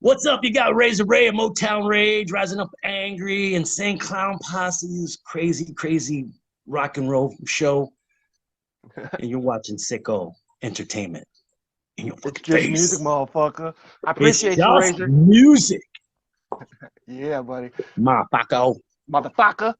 What's up? You got Razor Ray of Motown Rage, Rising Up Angry, Insane Clown Posse's crazy rock and roll show. And you're watching SicKKo Entertainment. In your It's just face. music, motherfucker. I appreciate It's you, just Razor. music. Yeah, buddy. Motherfucker. Motherfucker.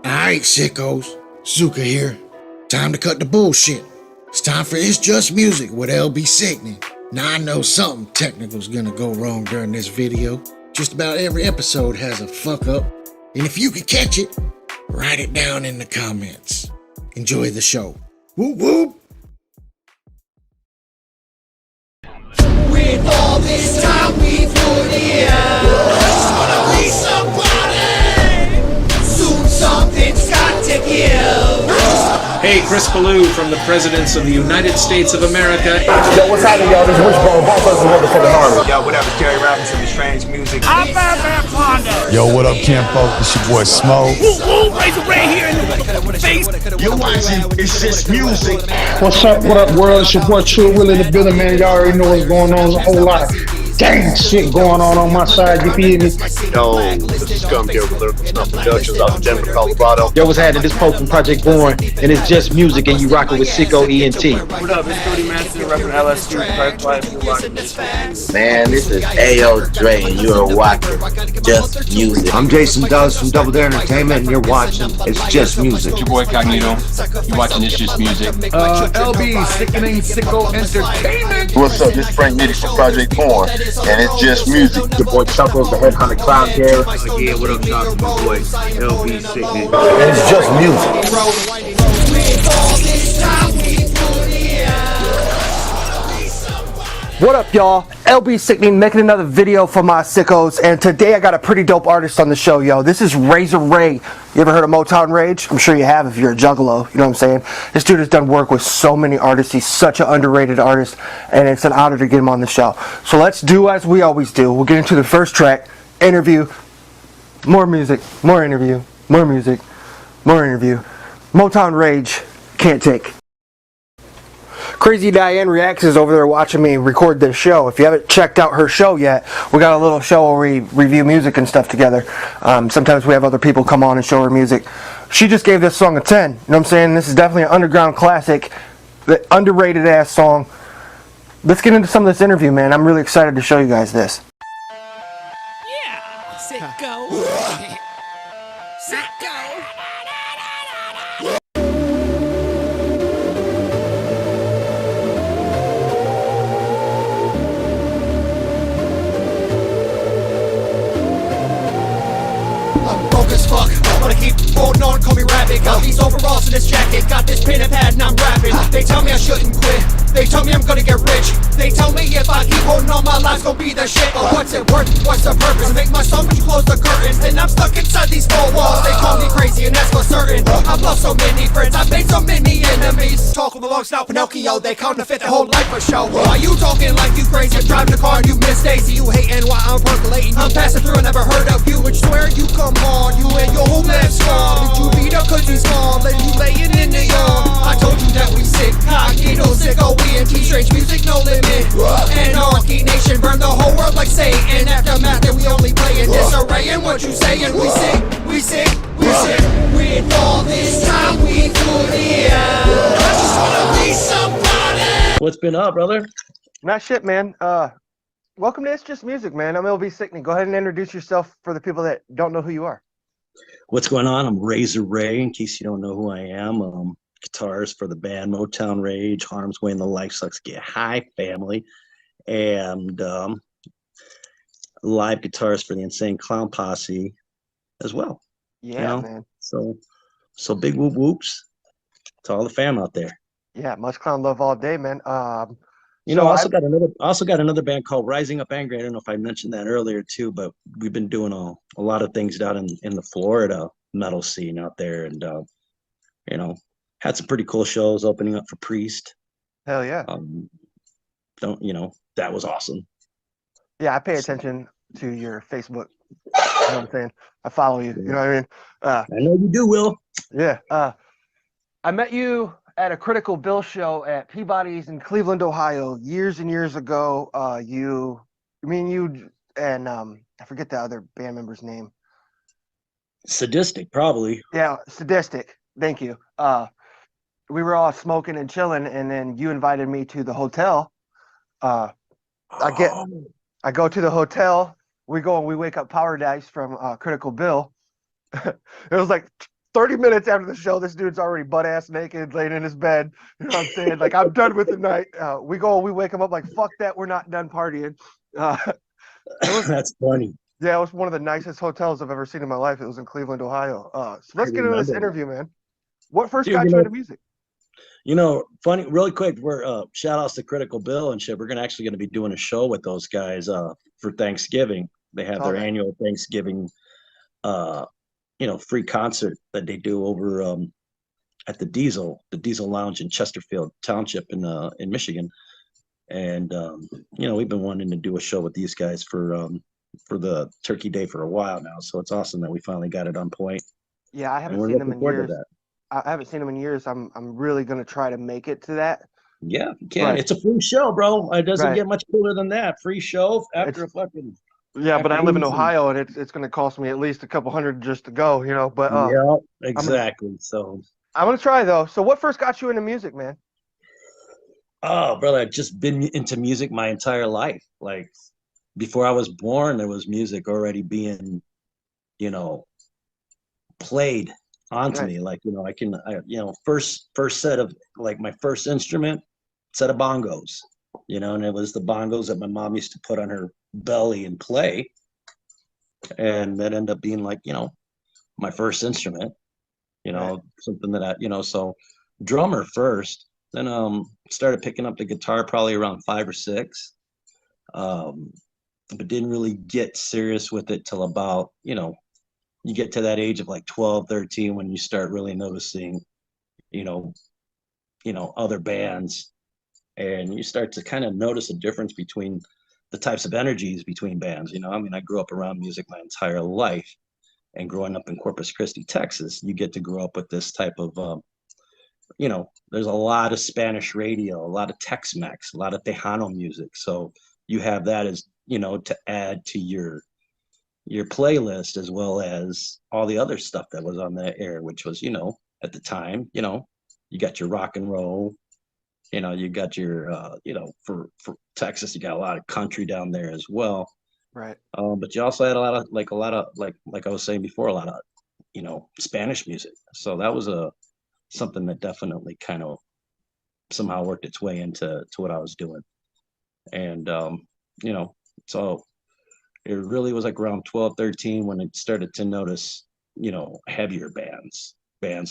Alright, sickos, Zuka here. Time to cut the bullshit. It's time for It's Just Music with LB Sickning. Now I know something technical's gonna go wrong during this video. Just about every episode has a fuck up. And if you can catch it, write it down in the comments. Enjoy the show. Whoop whoop! With all this time we put in, just wanna be somebody. Soon something's got to give. Hey, Chris Ballou from the Presidents of the United States of America. Yo, what's happening, y'all? This is Wishbone, both of us motherfucking army. Yo, what up? It's Gary Robinson with Strange Music. Yo, what up, Campo? It's your boy Smo. Razor Ray here in the face. You're watching It's Just Music. What's up, what up, world? It's your boy True Will in the building, man. Y'all already know what's going on. There's a whole lot of dang shit going on my side, you feel me? Yo, this is Scum here with Lyrical Stuff Productions out of Denver, Colorado. Yo, what's happening? This Pope from Project Born, and it's just music, and you rocking with SicKKo ENT. What up? It's Cody Master, repping LSU. Man, this is A.O. Dre, and you are watching Just Music. I'm Jason Dawes from Double Dare Entertainment, and you're watching It's Just Music. Your boy Cognito, you're watching It's Just Music. LB, Sickening, SicKKo Entertainment. What's up? This is Frank Nitty from Project Born, and it's just music. Your boy Chuckles, the headhunter clown here. Yeah, what up, Josh? My boy LB Sickning. And it's just music. With all this time we put in. What up, y'all? LB Sickning making another video for my sickos, and today I got a pretty dope artist on the show, yo. This is Razor Ray. You ever heard of Motown Rage? I'm sure you have if you're a juggalo, you know what I'm saying? This dude has done work with so many artists. He's such an underrated artist, and it's an honor to get him on the show. So let's do as we always do. We'll get into the first track, interview, more music, more interview, more music, more interview. Motown Rage, Can't Take. Crazy Diane Reacts is over there watching me record this show. If you haven't checked out her show yet, we got a little show where we review music and stuff together. Sometimes we have other people come on and show her music. She just gave this song a 10. You know what I'm saying? This is definitely an underground classic, the underrated ass song. Let's get into some of this interview, man. I'm really excited to show you guys this. Yeah, SicKKo. SicKKo. As fuck, wanna keep holding on, call me rabbit. Got these overalls in this jacket, got this pen and pad and I'm rapping. They tell me I shouldn't quit, they They tell me I'm gonna get rich. They tell me if I keep holding on, my life's gonna be the shit. But what's it worth? What's the purpose? I make my song, but you close the curtains, and I'm stuck inside these four walls. They call me crazy, and that's for certain. I've lost so many friends, I've made so many enemies. Talk with a long snout, Pinocchio. They counterfeit their whole life for show. Why you talking like you crazy? I'm driving the car and you miss Daisy. You hating while I'm percolating. I'm passing through, I never heard of you. And swear you come on, you and your whole man's scar. Did you beat up cause he's small and you laying in the yard? I told you that we sick, cockito, SicKKo ENT, strange music, no limit. Anarchy nation, burn the whole world like Satan. Aftermath that we only play in disarray. And what you saying? We sick, we sick, we sick. With all this time we threw the end. I just wanna be somebody. What's been up, brother? Not shit, man. Welcome to It's Just Music, man. I'm LB Sickning. Go ahead and introduce yourself for the people that don't know who you are. What's going on? I'm Razor Ray, in case you don't know who I am. Guitars for the band Motown Rage, Harm's Way, and the Life Sucks Get High family. And live guitars for the Insane Clown Posse as well. Yeah, man. So big whoop whoops to all the fam out there. Yeah, much clown love all day, man. You know, I also got another band called Rising Up Angry. I don't know if I mentioned that earlier too, but we've been doing a lot of things down in the Florida metal scene out there, and you know, had some pretty cool shows opening up for Priest. Hell yeah. That was awesome. Yeah, I pay attention to your Facebook. You know what I'm saying? I follow you. You know what I mean? I know you do, Will. Yeah. I met you at a Critical Bill show at Peabody's in Cleveland, Ohio, years and years ago. You and I forget the other band member's name. Sadistic, probably. Yeah, Sadistic. Thank you. We were all smoking and chilling, and then you invited me to the hotel. I go to the hotel. We go and we wake up Power Dice from Critical Bill. It was like 30 minutes after the show, this dude's already butt-ass naked, laying in his bed. You know what I'm saying? Like, I'm done with the night. We wake him up like, fuck that, we're not done partying. That's funny. Yeah, it was one of the nicest hotels I've ever seen in my life. It was in Cleveland, Ohio. So let's get into this interview, man. What first got you into music? You know, funny, really quick, we're shout outs to Critical Bill and shit. We're actually going to be doing a show with those guys for Thanksgiving. They have their annual Thanksgiving free concert that they do over at the Diesel Lounge in Chesterfield Township in Michigan. And we've been wanting to do a show with these guys for the Turkey Day for a while now. So it's awesome that we finally got it on point. Yeah, I haven't seen them in years. I haven't seen them in years. I'm really gonna try to make it to that. Yeah, you can. Right. It's a free show, bro. It doesn't get much cooler than that. Free show after a fucking. Yeah, but I live in Ohio, and it's going to cost me at least a couple hundred just to go, you know. But yeah, exactly. I'm gonna try though. So, what first got you into music, man? Oh, brother, I've just been into music my entire life. Like before I was born, there was music already being, played onto me. Like first set of like my first instrument, set of bongos. And it was the bongos that my mom used to put on her belly and play, and that ended up being like my first instrument, something that I so drummer first, then started picking up the guitar probably around 5 or 6, but didn't really get serious with it till about you get to that age of like 12, 13 when you start really noticing other bands, and you start to kind of notice a difference between the types of energies between bands. I grew up around music my entire life, and growing up in Corpus Christi, Texas, you get to grow up with this type of, there's a lot of Spanish radio, a lot of Tex-Mex, a lot of Tejano music. So you have that as, to add to your playlist, as well as all the other stuff that was on that air, which was, at the time, you got your rock and roll, you got your, for Texas, you got a lot of country down there as well. Right. But you also had a lot of like I was saying before, a lot of, Spanish music. So that was something that definitely kind of somehow worked its way into what I was doing. And, so it really was like around 12, 13 when it started to notice, heavier bands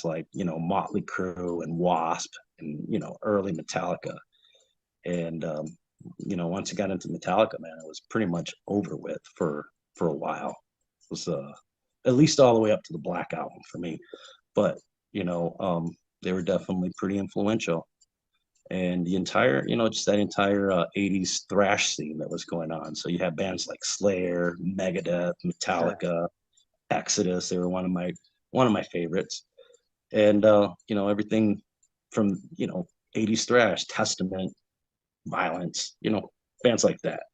like, Motley Crue and Wasp and, early Metallica. And you know, once I got into Metallica, man, it was pretty much over with for a while. It was at least all the way up to the Black Album for me. But you know, they were definitely pretty influential. And the entire, you know, just that entire 80s thrash scene that was going on. So you had bands like Slayer, Megadeth, Metallica, Exodus. They were one of my favorites. And you know, everything from, you know, 80s thrash, Testament, Violence, you know, bands like that.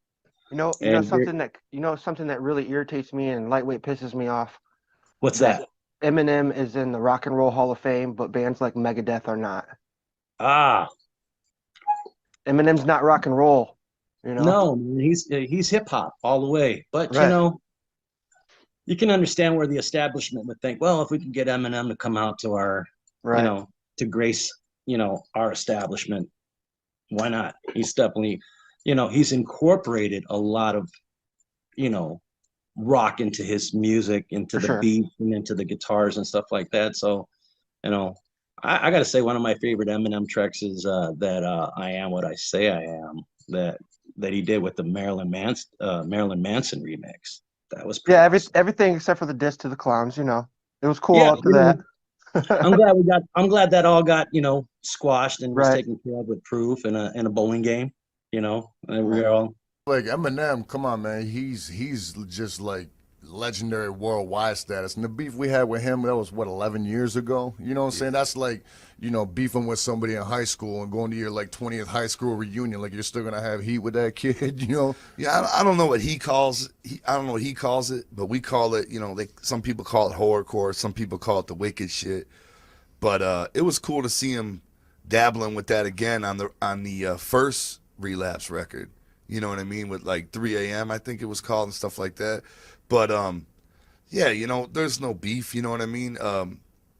Something that really irritates me and lightweight pisses me off. What's that? Eminem is in the Rock and Roll Hall of Fame, but bands like Megadeth are not. Ah, Eminem's not rock and roll, you know. no, man, he's hip hop all the way. But you know, you can understand where the establishment would think, well, if we can get Eminem to come out to our, you know, to grace, you know, our establishment, why not? He's definitely, you know, he's incorporated a lot of, you know, rock into his music, into the beat and into the guitars and stuff like that. So, you know, I got to say one of my favorite Eminem tracks is that I Am What I Say I Am, that he did with the Marilyn Manson remix. That was pretty awesome. Everything except for the diss to the clowns, you know. It was cool up to know, that. I'm glad that all got, you know, squashed and was taken care of with proof in a bowling game, you know. And we all like Eminem, come on, man. He's just like legendary worldwide status. And the beef we had with him, that was what, 11 years ago? You know what I'm saying? That's like, you know, beefing with somebody in high school and going to your like 20th high school reunion. Like you're still gonna have heat with that kid, you know? Yeah, I don't know what he calls. I don't know what he calls it, but we call it. You know, some people call it horrorcore, some people call it the wicked shit. But it was cool to see him dabbling with that again on the first Relapse record. You know what I mean? With like 3 a.m. I think it was called and stuff like that. But yeah, you know, there's no beef. You know what I mean?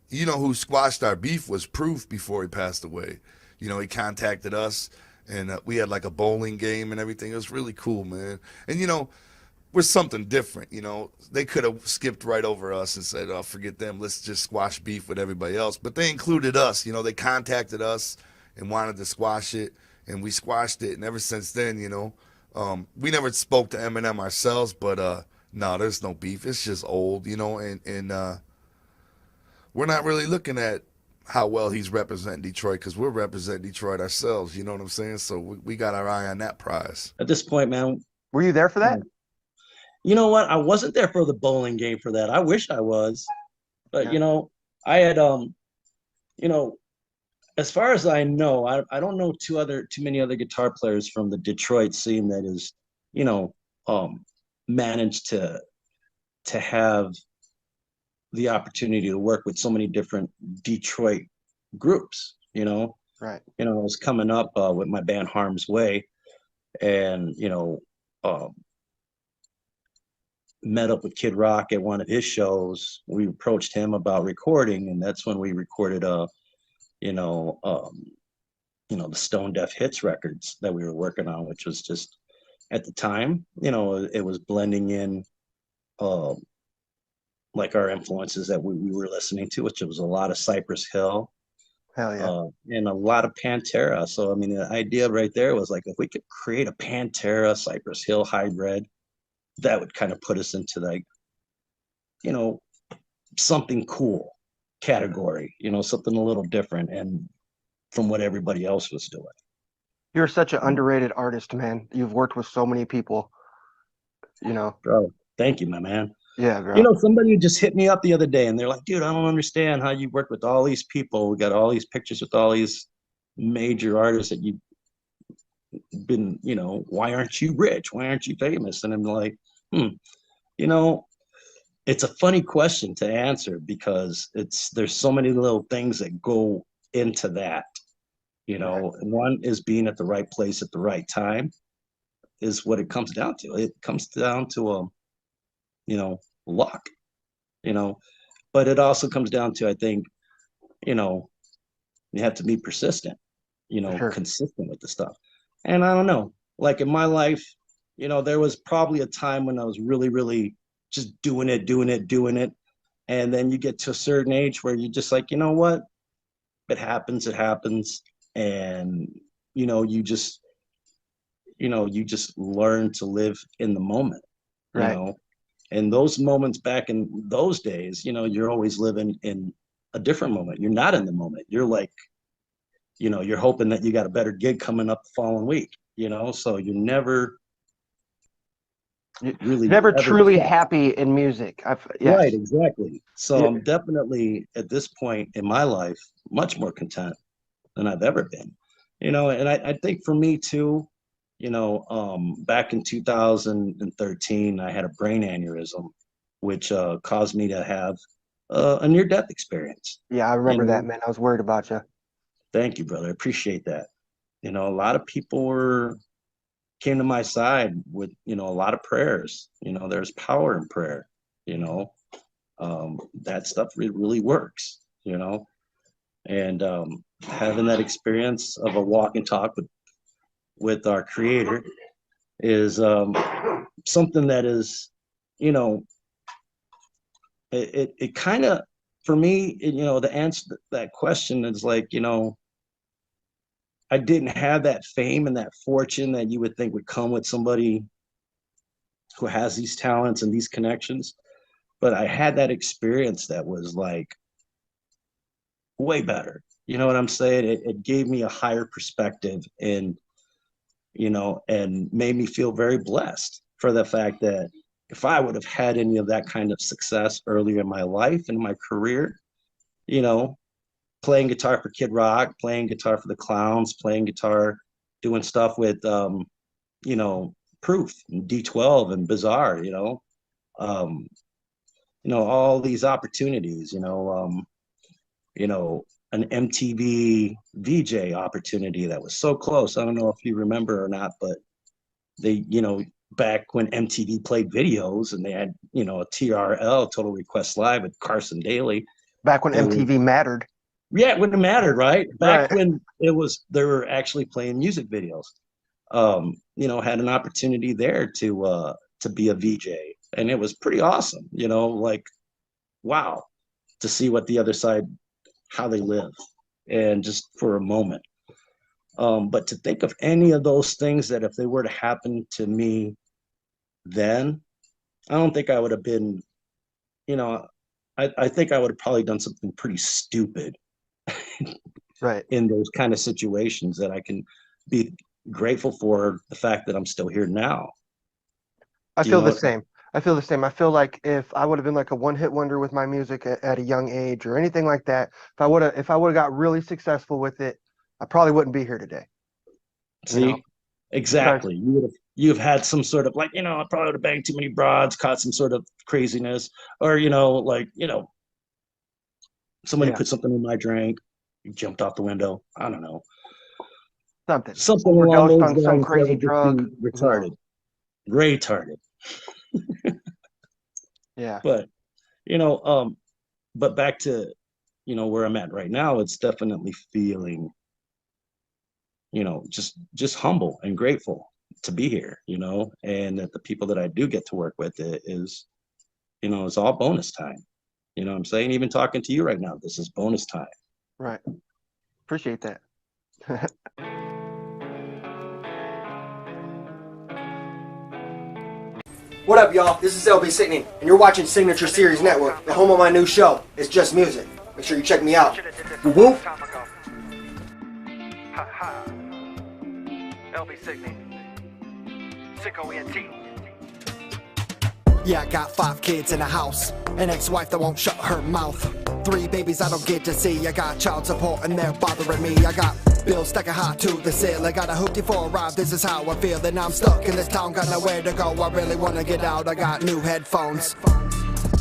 You know who squashed our beef was Proof before he passed away. You know, he contacted us and we had like a bowling game and everything. It was really cool, man. And you know, we're something different. You know, they could have skipped right over us and said, "Oh, forget them. Let's just squash beef with everybody else." But they included us. You know, they contacted us and wanted to squash it, and we squashed it. And ever since then, you know, we never spoke to Eminem ourselves, but no, there's no beef. It's just old, you know, and we're not really looking at how well he's representing Detroit because we're representing Detroit ourselves. You know what I'm saying? So we got our eye on that prize. At this point, man. Were you there for that? You know what? I wasn't there for the bowling game for that. I wish I was. But, you know, I had, you know, as far as I know, I don't know too many other guitar players from the Detroit scene that is, you know, managed to have the opportunity to work with so many different Detroit groups, you know. Right. You know, I was coming up with my band Harm's Way, and, you know, met up with Kid Rock at one of his shows. We approached him about recording, and that's when we recorded you know, the Stone Deaf Hits records that we were working on, which was just at the time, you know, it was blending in like our influences that we were listening to, which was a lot of Cypress Hill. Hell yeah. And a lot of Pantera. So I mean, the idea right there was like, if we could create a Pantera Cypress Hill hybrid, that would kind of put us into like, you know, something cool category, you know, something a little different and from what everybody else was doing. You're such an underrated artist, man. You've worked with so many people, you know. Bro, thank you, my man. Yeah, bro. You know, somebody just hit me up the other day and they're like, dude, I don't understand how you work with all these people. We got all these pictures with all these major artists that you've been, you know, why aren't you rich? Why aren't you famous? And I'm like, you know, it's a funny question to answer because there's so many little things that go into that. You know, one is being at the right place at the right time is what it comes down to. It comes down to you know, luck, you know, but it also comes down to, I think, you know, you have to be persistent, you know, consistent with the stuff. And I don't know, like in my life, you know, there was probably a time when I was really, really just doing it. And then you get to a certain age where you're just like, you know what, it happens. And, you know, you just you just learn to live in the moment, Right. and those moments back in those days, you're always living in a different moment. You're not in the moment. You're like, you're hoping that you got a better gig coming up the following week, so you're never really never ever truly happy in music. Yes. Right, exactly. So Yeah. I'm definitely at this point in my life much more content than I've ever been. And I think for me too, back in 2013, I had a brain aneurysm, which caused me to have a near-death experience. Yeah, I remember that, man. I was worried about you. Thank you, brother. I appreciate that. A lot of people came to my side with, a lot of prayers. There's power in prayer, that stuff really works, and having that experience of a walk and talk with our creator is something that is, it kind of, for me, the answer to that question is like, I didn't have that fame and that fortune that you would think would come with somebody who has these talents and these connections. But I had that experience that was like way better. You know what I'm saying? It gave me a higher perspective and made me feel very blessed for the fact that if I would have had any of that kind of success earlier in my life and my career, playing guitar for Kid Rock, playing guitar for the Clowns, playing guitar, doing stuff with, Proof, and D12 and Bizarre, all these opportunities, an MTV VJ opportunity that was so close. I don't know if you remember or not, but they, back when MTV played videos and they had, a TRL, Total Request Live, with Carson Daly. Back when MTV mattered. Yeah, it wouldn't have mattered, right? Back when they were actually playing music videos. Had an opportunity there to be a VJ, and it was pretty awesome. Like, wow, to see what the other side, how they live, and just for a moment. But to think of any of those things that if they were to happen to me then, I don't think I would have been, I think I would have probably done something pretty stupid right in those kind of situations that I can be grateful for the fact that I'm still here now. I feel the same. I feel the same. I feel like if I would have been like a one-hit wonder with my music at a young age or anything like that, if I would have got really successful with it, I probably wouldn't be here today. See, exactly. You have had some sort of like, I probably would have banged too many broads, caught some sort of craziness, or somebody put something in my drink, jumped off the window. I don't know. Something along those lines. Some crazy drug. Retarded. Retarded. Yeah. But but back to where I'm at right now, it's definitely feeling just humble and grateful to be here, and that the people that I do get to work with is it's all bonus time. What I'm saying? Even talking to you right now, this is bonus time. Right. Appreciate that. What up, y'all? This is LB Sickning, and you're watching Signature Series Network, the home of my new show. It's just music. Make sure you check me out. Whoop. LB Sickning. SicKKo ENT. Yeah, I got 5 kids in a house, an ex-wife that won't shut her mouth, 3 babies I don't get to see. I got child support and they're bothering me. I got bills stacking high to the ceiling. Got a hoopty for a ride, this is how I feel. And I'm stuck in this town, got nowhere to go. I really wanna get out, I got new headphones.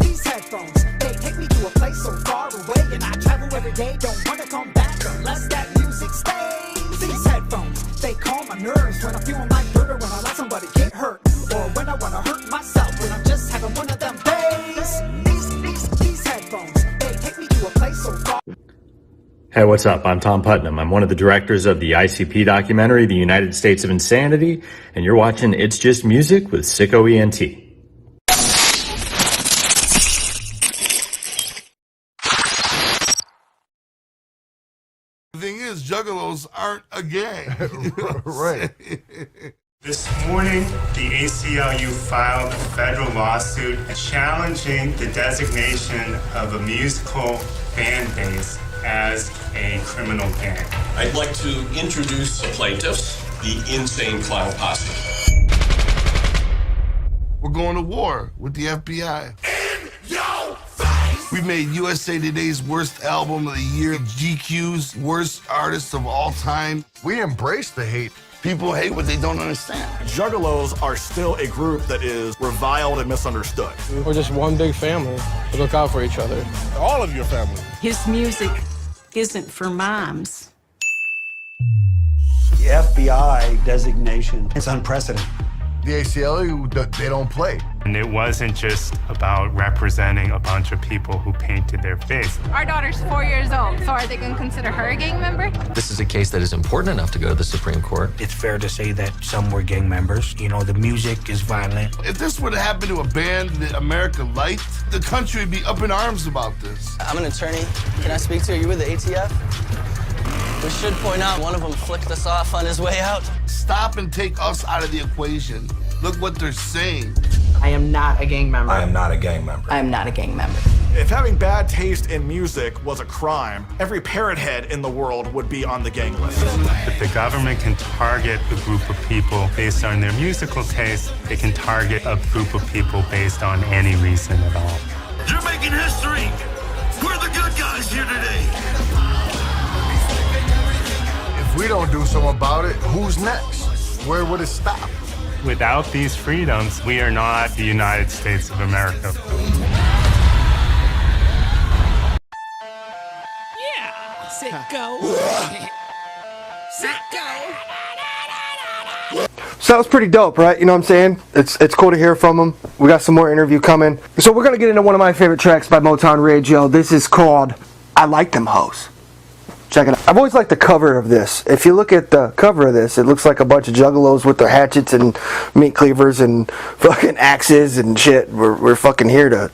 These headphones, they take me to a place so far away, and I travel every day, don't wanna come back unless that music stays. These headphones, they calm my nerves when I'm feeling like dirt, or when I let somebody get hurt, or when I wanna hurt myself, when I'm just having one of them days. These headphones, they take me to a place so far. Hey, what's up? I'm Tom Putnam. I'm one of the directors of the ICP documentary, The United States of Insanity, and you're watching It's Just Music with SicKKo ENT. The thing is, juggalos aren't a gang. Right. This morning, the ACLU filed a federal lawsuit challenging the designation of a musical fan base as a criminal gang. I'd like to introduce the plaintiffs, the Insane Clown Posse. We're going to war with the FBI. We made USA Today's worst album of the year, GQ's worst artist of all time. We embrace the hate. People hate what they don't understand. Juggalos are still a group that is reviled and misunderstood. We're just one big family. We look out for each other. All of your family. His music isn't for moms. The FBI designation is unprecedented. The ACLU, they don't play. And it wasn't just about representing a bunch of people who painted their face. Our daughter's 4 years old, so are they going to consider her a gang member? This is a case that is important enough to go to the Supreme Court. It's fair to say that some were gang members. You know, the music is violent. If this would have happened to a band that America liked, the country would be up in arms about this. I'm an attorney. Can I speak to you? You with the ATF? We should point out one of them flicked us off on his way out. Stop and take us out of the equation. Look what they're saying. I am not a gang member. I am not a gang member. I am not a gang member. If having bad taste in music was a crime, every parrot head in the world would be on the gang list. If the government can target a group of people based on their musical taste, they can target a group of people based on any reason at all. You're making history. We're the good guys here today. If we don't do something about it, who's next? Where would it stop? Without these freedoms, we are not the United States of America. Yeah, SicKKo. SicKKo. So that was pretty dope, right? You know what I'm saying? It's cool to hear from him. We got some more interview coming. So we're gonna get into one of my favorite tracks by Motown Rage, yo. This is called I Like Them Hoes. Check it out. I've always liked the cover of this. If you look at the cover of this, it looks like a bunch of juggalos with their hatchets and meat cleavers and fucking axes and shit. We're fucking here to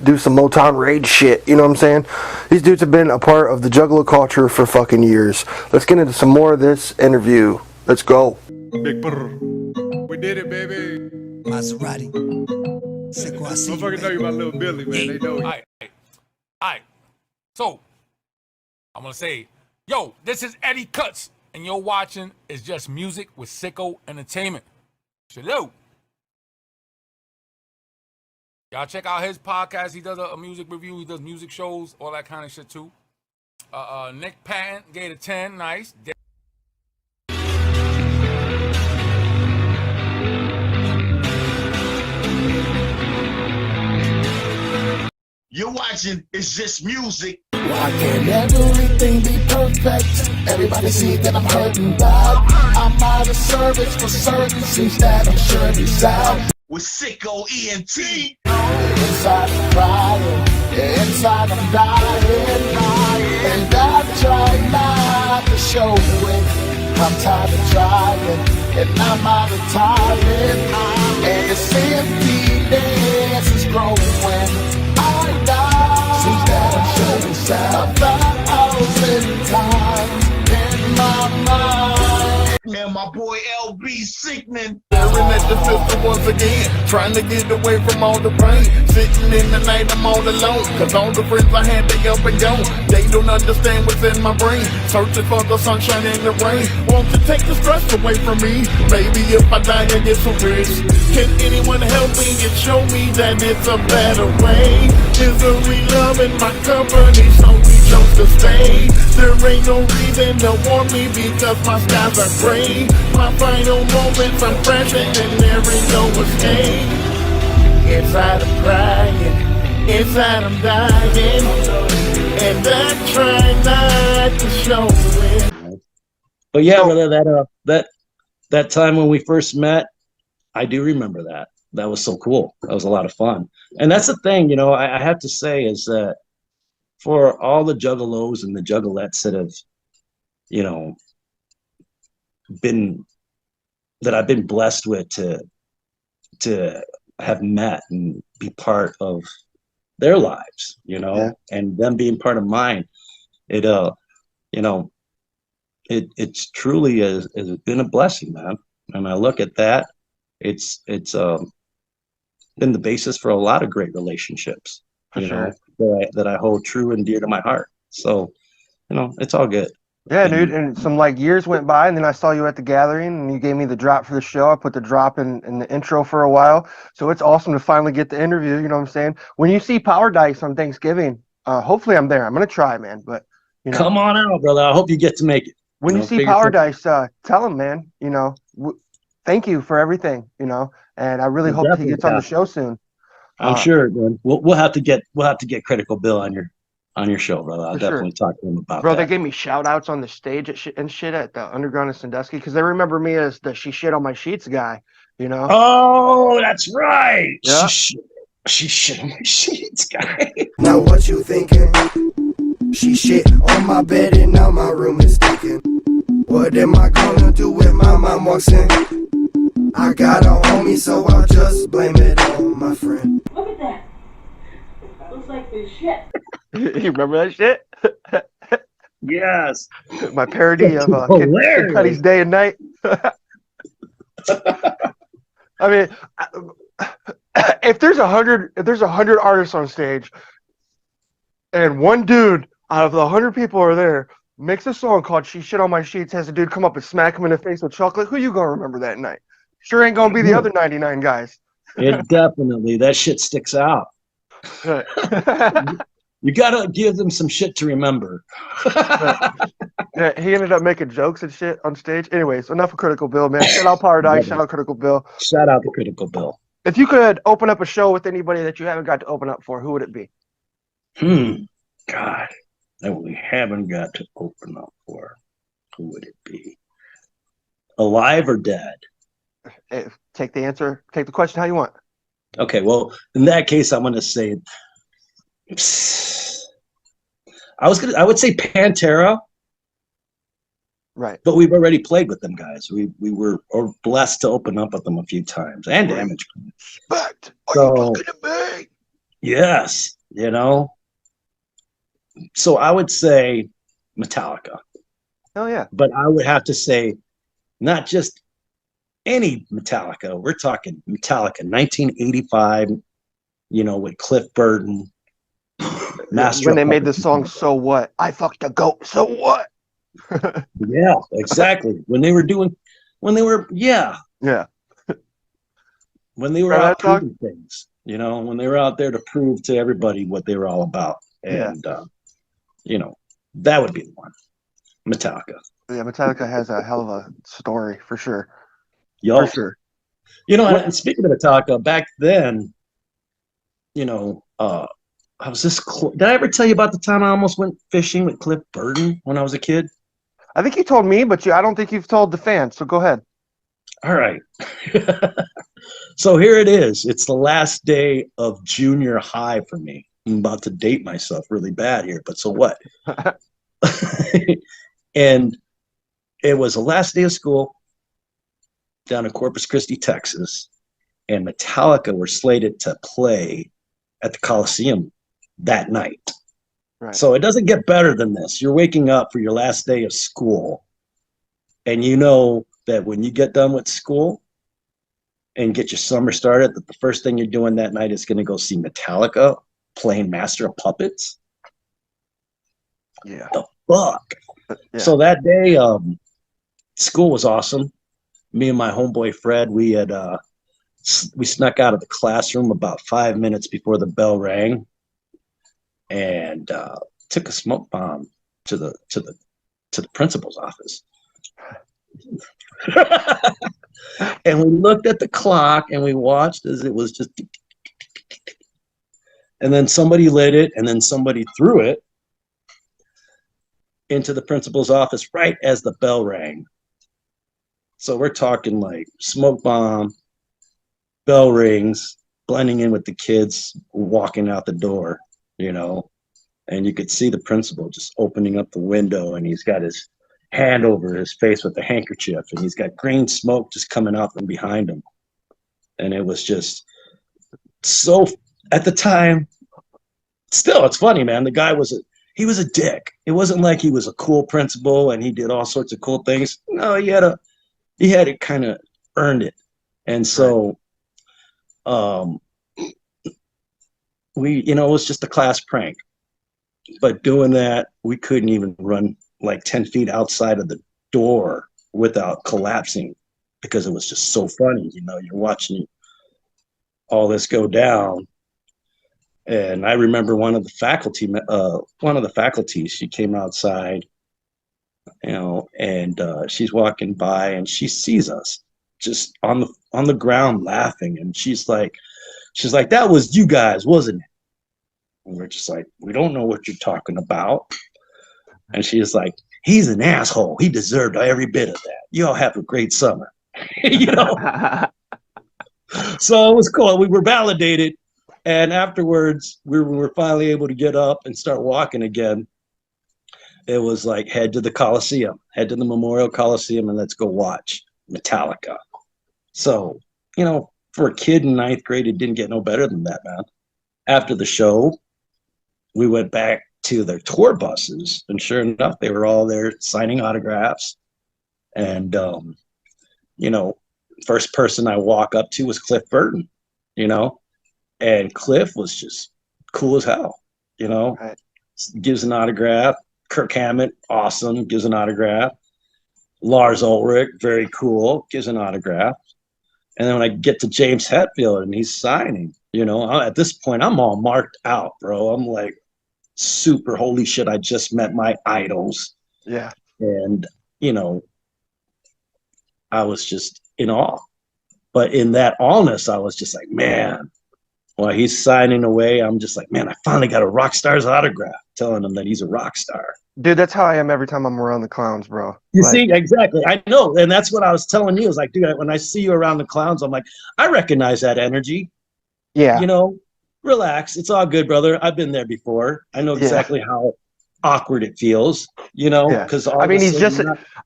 do some Motown Rage shit. You know what I'm saying? These dudes have been a part of the juggalo culture for fucking years. Let's get into some more of this interview. Let's go. Big brr. We did it, baby. Maserati. SicKKo, I see you, Motherfuckers know you my little Billy, man. They know you. Alright. So, I'm gonna say, yo, this is Eddie Cuts, and you're watching It's Just Music with SicKKo Entertainment. Salute. Y'all check out his podcast. He does a music review. He does music shows, all that kind of shit too. Nick Patton gave it a 10. Nice. You're watching It's Just Music. Why can't everything be perfect? Everybody see that I'm hurting bad. I'm out of service for certain. Seems that I'm sure it's out. With SicKKo ENT. Inside I'm crying, inside I'm dying. And I try not to show it. I'm tired of trying, and I'm out of time. And this emptiness is growing. I die. Seems that I'm showing signs 1,000 times in my mind. And my boy LB Sickning. Staring at the system once again, trying to get away from all the pain. Sitting in the night, I'm all alone, cause all the friends I had, they up and gone. They don't understand what's in my brain, searching for the sunshine and the rain. Won't you take the stress away from me? Maybe if I die and get some rich, can anyone help me and show me that it's a better way? Misery loving my company, so we chose to stay. There ain't no reason to warn me because my skies are gray. My final moments I'm present and there ain't no escape. Inside I'm crying, inside I'm dying, and I try not to show it. But yeah, brother, that time when we first met, I do remember that. That was so cool. That was a lot of fun. And that's the thing, you know, I have to say is that for all the juggalos and the juggalettes that have, you know, I've been blessed with to have met and be part of their lives, you know, and them being part of mine. It you know, it's truly has been a blessing, man. And I look at that, it's been the basis for a lot of great relationships, that I hold true and dear to my heart. So, it's all good. Yeah, dude. And some like years went by, and then I saw you at the gathering, and you gave me the drop for the show. I put the drop in the intro for a while, so it's awesome to finally get the interview. You know what I'm saying? When you see Power Dice on Thanksgiving, hopefully I'm there. I'm gonna try, man. But come on out, brother. I hope you get to make it. When you see Power Dice, tell him, man. Thank you for everything. And I really hope he gets on the show soon. I'm sure, man. We'll have to get Critical Bill on your show, brother. I'll definitely talk to him about that. They gave me shout outs on the stage and shit at the Underground in Sandusky because they remember me as the She Shit on My Sheets guy, Oh, that's right. Yeah. She shit on my sheets guy. Now what you thinking? She shit on my bed and now my room is stinking. What am I gonna do when my mom walks in? I got a homie, so I'll just blame it on my friend. Look at that. That looks like this shit. You remember that shit? Yes. My parody of Kid Cudi's Day and Night. I mean, if there's 100 artists on stage, and one dude out of the 100 people are there makes a song called "She Shit on My Sheets," has a dude come up and smack him in the face with chocolate, who you gonna remember that night? Sure ain't gonna be the other 99 guys. It definitely, that shit sticks out. You gotta give them some shit to remember. Yeah, he ended up making jokes and shit on stage. Anyways, enough of Critical Bill, man. Shout out Power Dice, shout out Critical Bill. Shout out to Critical Bill. If you could open up a show with anybody that you haven't got to open up for, who would it be? God, that we haven't got to open up for. Who would it be? Alive or dead? Take the question how you want. Okay, well, in that case, I'm gonna say I would say Pantera. Right. But we've already played with them guys. We were blessed to open up with them a few times, and Damage. Respect. So, are you talking to me? Yes, So I would say Metallica. Oh yeah. But I would have to say not just any Metallica. We're talking Metallica 1985, with Cliff Burton. When they made the song "So What," I fucked a goat. So what? Yeah, exactly. When they were when they were out proving things, when they were out there to prove to everybody what they were all about, and that would be the one. Metallica. Yeah, Metallica has a hell of a story for sure. For sure. And speaking of Metallica, back then, I was this close. Did I ever tell you about the time I almost went fishing with Cliff Burton when I was a kid? I think you told me, but I don't think you've told the fans. So go ahead. All right. So here it is. It's the last day of junior high for me. I'm about to date myself really bad here, but so what? And it was the last day of school down in Corpus Christi, Texas, and Metallica were slated to play at the Coliseum that night. Right. So it doesn't get better than this. You're waking up for your last day of school, and you know that when you get done with school and get your summer started, that the first thing you're doing that night is going to go see Metallica playing Master of Puppets. Yeah. The fuck? Yeah. So that day, school was awesome. Me and my homeboy Fred, we snuck out of the classroom about 5 minutes before the bell rang, and took a smoke bomb to the principal's office. And we looked at the clock and we watched as it was just, and then somebody lit it, and then somebody threw it into the principal's office right as the bell rang. So we're talking like smoke bomb, bell rings, blending in with the kids walking out the door, and you could see the principal just opening up the window, and he's got his hand over his face with a handkerchief, and he's got green smoke just coming out from behind him. And it was just so, at the time, still, it's funny, man. The guy he was a dick. It wasn't like he was a cool principal and he did all sorts of cool things. No, he had it kind of earned it. And so we, it was just a class prank. But doing that, we couldn't even run like 10 feet outside of the door without collapsing because it was just so funny. You're watching all this go down. And I remember one of the faculties, she came outside, and she's walking by and she sees us just on the ground laughing. And she's like, that was you guys, wasn't it? And we're just like, we don't know what you're talking about. And she's like, he's an asshole. He deserved every bit of that. You all have a great summer. So it was cool. We were validated. And afterwards, we were finally able to get up and start walking again. It was like, head to the Coliseum, head to the Memorial Coliseum, and let's go watch Metallica. So, for a kid in 9th grade, it didn't get no better than that, man. After the show, we went back to their tour buses, and sure enough, they were all there signing autographs. And, first person I walk up to was Cliff Burton, and Cliff was just cool as hell, Right. Gives an autograph. Kirk Hammett, awesome, gives an autograph. Lars Ulrich, very cool, gives an autograph. And then when I get to James Hetfield and he's signing, at this point, I'm all marked out, bro. I'm like, super holy shit, I just met my idols. Yeah. And, I was just in awe. But in that allness, I was just like, man, while he's signing away, I'm just like, man, I finally got a rock star's autograph, telling him that he's a rock star. Dude, that's how I am every time I'm around the clowns, bro. You see, exactly. I know. And that's what I was telling you. I was like, dude, when I see you around the clowns, I'm like, I recognize that energy. Yeah. Relax. It's all good, brother. I've been there before. I know exactly how awkward it feels, because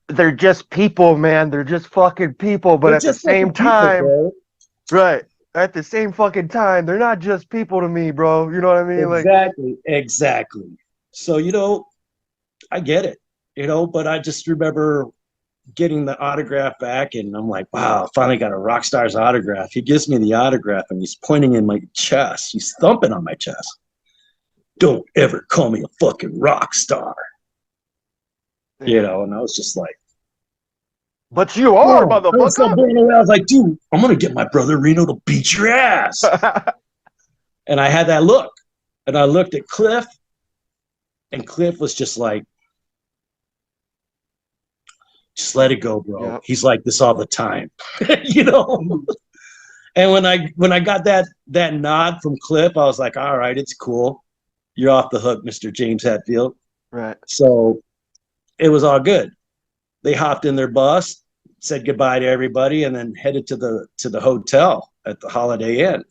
they're just people, man. They're just fucking people. But at the same time, right. At the same fucking time, they're not just people to me, bro. You know what I mean? Exactly. So, I get it, but I just remember getting the autograph back and I'm like, wow, I finally got a rock star's autograph. He gives me the autograph and he's pointing in my chest. He's thumping on my chest. Don't ever call me a fucking rock star. And I was just like, but you are, motherfucker. I was like, dude, I'm going to get my brother Reno to beat your ass. And I had that look. And I looked at Cliff. And Cliff was just like, just let it go, bro. Yep. He's like this all the time. And when I got that nod from Cliff, I was like, all right, it's cool. You're off the hook, Mr. James Hetfield. Right. So it was all good. They hopped in their bus, said goodbye to everybody, and then headed to the hotel at the Holiday Inn.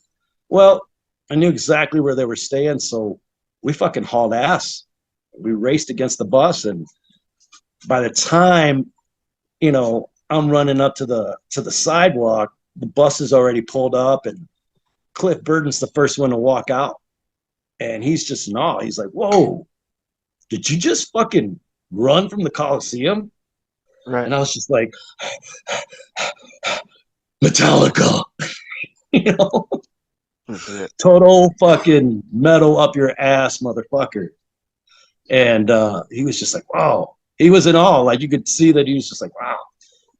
Well, I knew exactly where they were staying, so we fucking hauled ass. We raced against the bus, and by the time, I'm running up to the sidewalk, the bus is already pulled up, and Cliff Burton's the first one to walk out. And he's just in awe. He's like, whoa, did you just fucking run from the Coliseum? Right. And I was just like, Metallica, total fucking metal up your ass, motherfucker. And he was just like, wow. He was in awe. Like, you could see that he was just like, wow.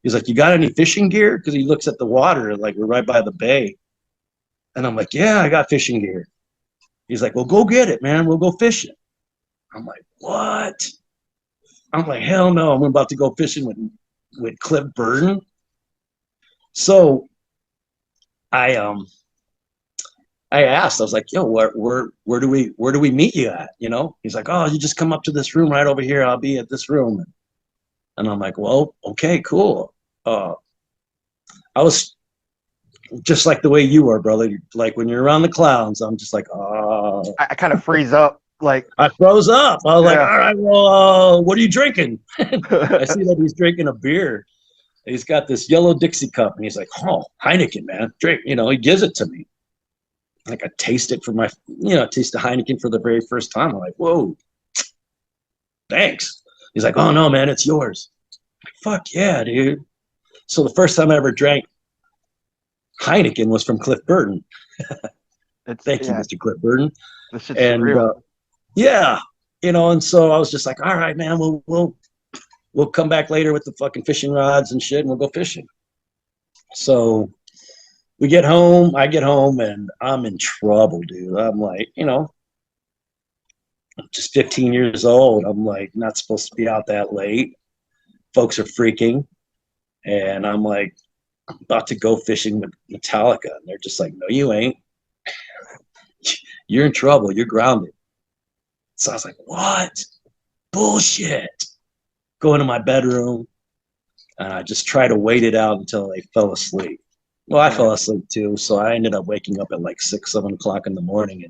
He's like, you got any fishing gear? Because he looks at the water, like we're right by the bay. And I'm like, yeah, I got fishing gear. He's like, well, go get it, man. We'll go fishing. I'm like, what? I'm like, hell no. I'm about to go fishing with Cliff Burton. So I asked, I was like, yo, where do we meet you at? He's like, oh, you just come up to this room right over here. I'll be at this room. And I'm like, well, okay, cool. I was just like the way you are, brother. Like when you're around the clowns, I'm just like, oh. I kind of freeze up. Like I froze up. I was like, all right, well, what are you drinking? I see that he's drinking a beer. He's got this yellow Dixie cup, and he's like, oh, Heineken, man, drink. He gives it to me. Like I taste it taste the Heineken for the very first time. I'm like, whoa, thanks. He's like, oh no, man, it's yours. I'm like, fuck yeah, dude. So the first time I ever drank Heineken was from Cliff Burton. Thank you, Mr. Cliff Burton. This shit's And surreal. yeah, you know, and so I was just like, all right, man, we'll come back later with the fucking fishing rods and shit, and we'll go fishing. So I get home, and I'm in trouble, dude. I'm like, you know, I'm just 15 years old. I'm like, not supposed to be out that late. Folks are freaking. And I'm like, about to go fishing with Metallica. And they're just like, no, you ain't. You're in trouble. You're grounded. So I was like, what? Bullshit. Go into my bedroom. And I just try to wait it out until they fell asleep. Well, I fell asleep too. So I ended up waking up at like 6, 7 o'clock in the morning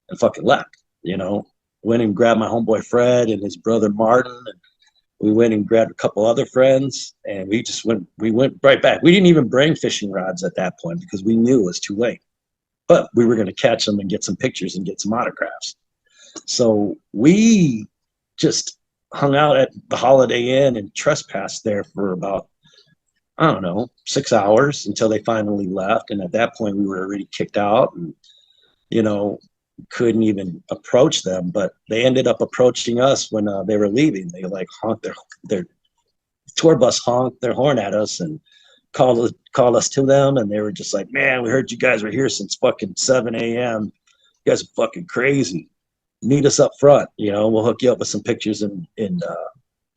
and fucking left, you know. Went and grabbed my homeboy Fred and his brother Martin. And we went and grabbed a couple other friends. And we went right back. We didn't even bring fishing rods at that point because we knew it was too late. But we were going to catch them and get some pictures and get some autographs. So we just hung out at the Holiday Inn and trespassed there for about, I don't know, 6 hours until they finally left. And at that point, we were already kicked out and, you know, couldn't even approach them. But they ended up approaching us when they were leaving. They like honked their tour bus honked their horn at us and called us to them. And they were just like, man, we heard you guys were here since fucking 7 a.m. You guys are fucking crazy. Meet us up front, you know, we'll hook you up with some pictures and you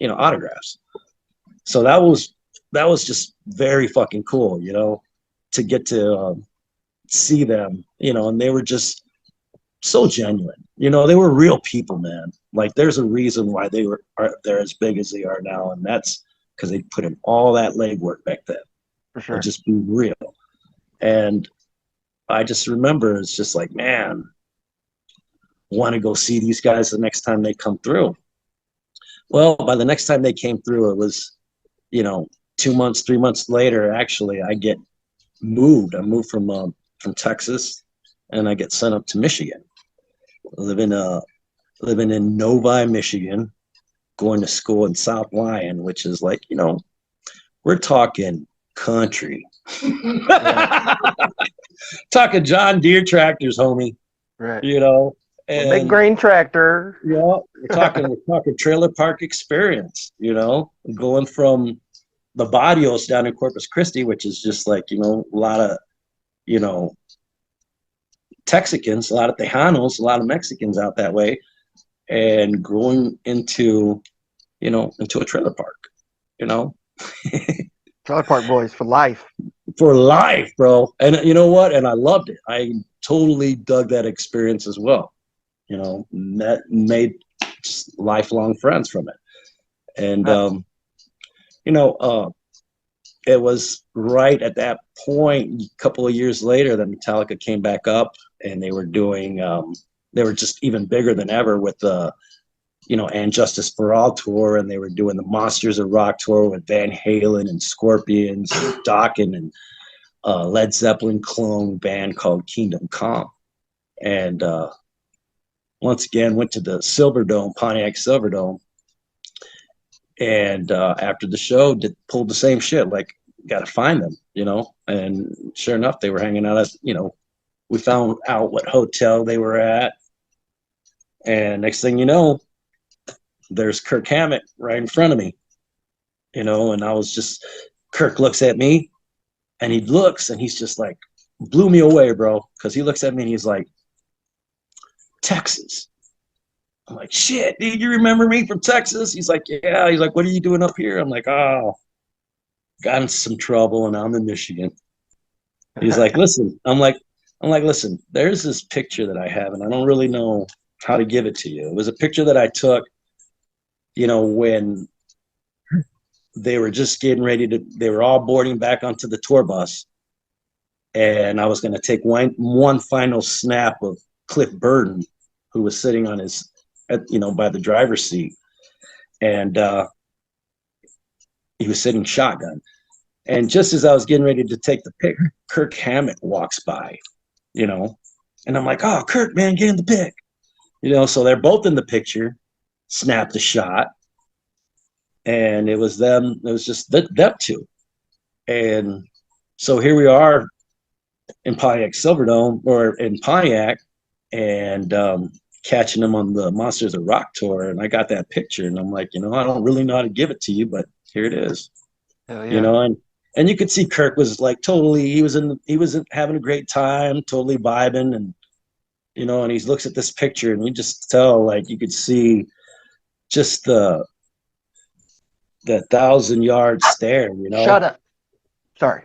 know, autographs. So that was just very fucking cool, you know, to get to see them, you know, and they were just so genuine, you know, they were real people, man. Like there's a reason why they're as big as they are now, and that's because they put in all that legwork back then. For sure. Just be real. And I just remember it's just like, man, want to go see these guys the next time they come through. Well, by the next time they came through, it was, you know, 2 months, 3 months later, actually, I get moved. I moved from Texas, and I get sent up to Michigan. Living in Novi, Michigan, going to school in South Lyon, which is like, you know, we're talking country. Talking John Deere tractors, homie. Right. You know, and big grain tractor. Yeah, we're talking trailer park experience, you know, going from the barrios down in Corpus Christi, which is just like, you know, a lot of, you know, Texicans, a lot of Tejanos, a lot of Mexicans out that way, and going into, you know, into a trailer park, you know. Trailer park boys for life. For life, bro. And you know what? And I loved it. I totally dug that experience as well. You know, made lifelong friends from it. And, you know, it was right at that point, a couple of years later, that Metallica came back up, and they were doing, they were just even bigger than ever with the, you know, And Justice for All tour, and they were doing the Monsters of Rock tour with Van Halen and Scorpions and Dokken and Led Zeppelin clone band called Kingdom Come. And once again, went to the Silverdome, Pontiac Silverdome, and after the show, pulled the same shit, like, got to find them, you know. And sure enough, they were hanging out at, you know, we found out what hotel they were at, and next thing you know, there's Kirk Hammett right in front of me, you know. And I was just, Kirk looks at me, and he looks, and he's just like, blew me away, bro, because he looks at me and he's like, Texas. I'm like, shit, dude, you remember me from Texas? He's like, yeah. He's like, what are you doing up here? I'm like, oh, got in some trouble, and I'm in Michigan. He's like, listen, I'm like, listen, there's this picture that I have, and I don't really know how to give it to you. It was a picture that I took, you know, when they were just getting ready to, they were all boarding back onto the tour bus, and I was going to take one final snap of Cliff Burton, who was sitting on his, you know, by the driver's seat, and he was sitting shotgun. And just as I was getting ready to take the pic, Kirk Hammett walks by, you know, and I'm like, oh, Kirk, man, get in the pic, you know. So they're both in the picture, snapped a shot, and it was them. It was just them two, and so here we are, in Pontiac Silverdome or in Pontiac, and catching him on the Monsters of Rock tour, and I got that picture, and I'm like, I don't really know how to give it to you, but here it is. Hell yeah. And you could see Kirk was like totally, he was having a great time, totally vibing, and and he looks at this picture, and you just tell, like, you could see just the 1,000-yard stare. Shut up. Sorry.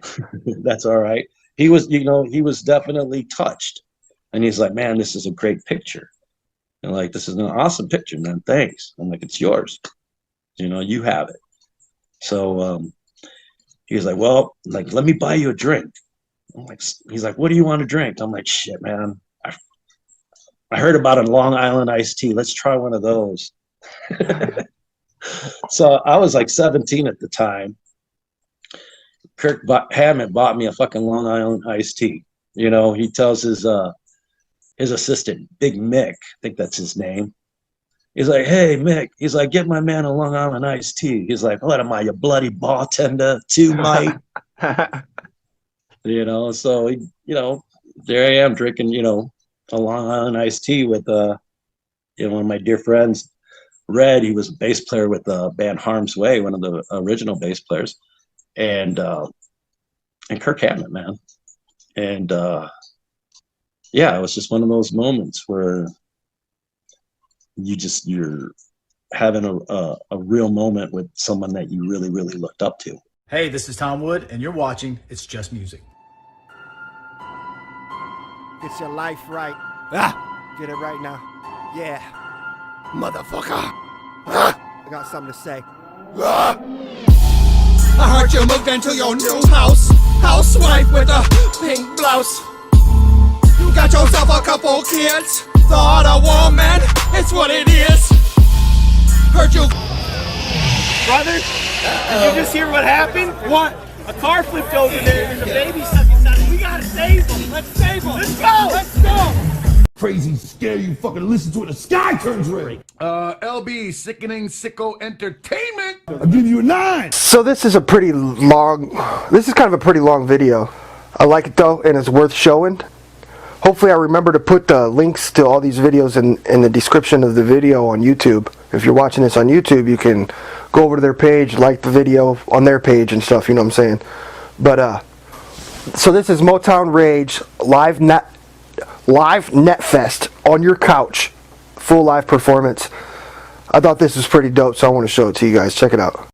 That's all right. He was, he was definitely touched, and he's like, man, this is a great picture. And like, this is an awesome picture, man. Thanks. I'm like, it's yours. You have it. So he was like, well, like, let me buy you a drink. I'm like, he's like, what do you want to drink? I'm like, shit, man. I heard about a Long Island iced tea. Let's try one of those. So I was like 17 at the time. Kirk Hammett bought me a fucking Long Island iced tea. He tells his assistant, Big Mick, I think that's his name. He's like, hey, Mick. He's like, get my man a Long Island iced tea. He's like, what am I, your bloody bartender too, mate? So, there I am drinking, a Long Island iced tea with, one of my dear friends, Red. He was a bass player with the band Harm's Way, one of the original bass players. And Kirk Hammett, man. And, yeah, it was just one of those moments where you're having a real moment with someone that you really, really looked up to. Hey, this is Tom Wood, and you're watching It's Just Music. Get your life right. Get it right now. Yeah. Motherfucker. I got something to say. I heard you moved into your new house. Housewife with a pink blouse. You got yourself a couple kids. Thought a woman, it's what it is. Heard you. Brother, did you just hear what happened? What? A car flipped over there. There's a baby stuck inside it. We gotta save him. Let's save him. Let's go. Let's go. Crazy, scare you fucking listen to it. The sky turns red. LB, Sickening SicKKo Entertainment. I'll give you a 9. So this is kind of a pretty long video. I like it though, and it's worth showing. Hopefully I remember to put the links to all these videos in the description of the video on YouTube. If you're watching this on YouTube, you can go over to their page, like the video on their page and stuff, you know what I'm saying? But, so this is Motown Rage live Netfest on your couch. Full live performance. I thought this was pretty dope, so I want to show it to you guys. Check it out.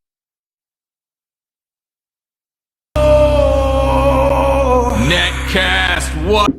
Netcast, what?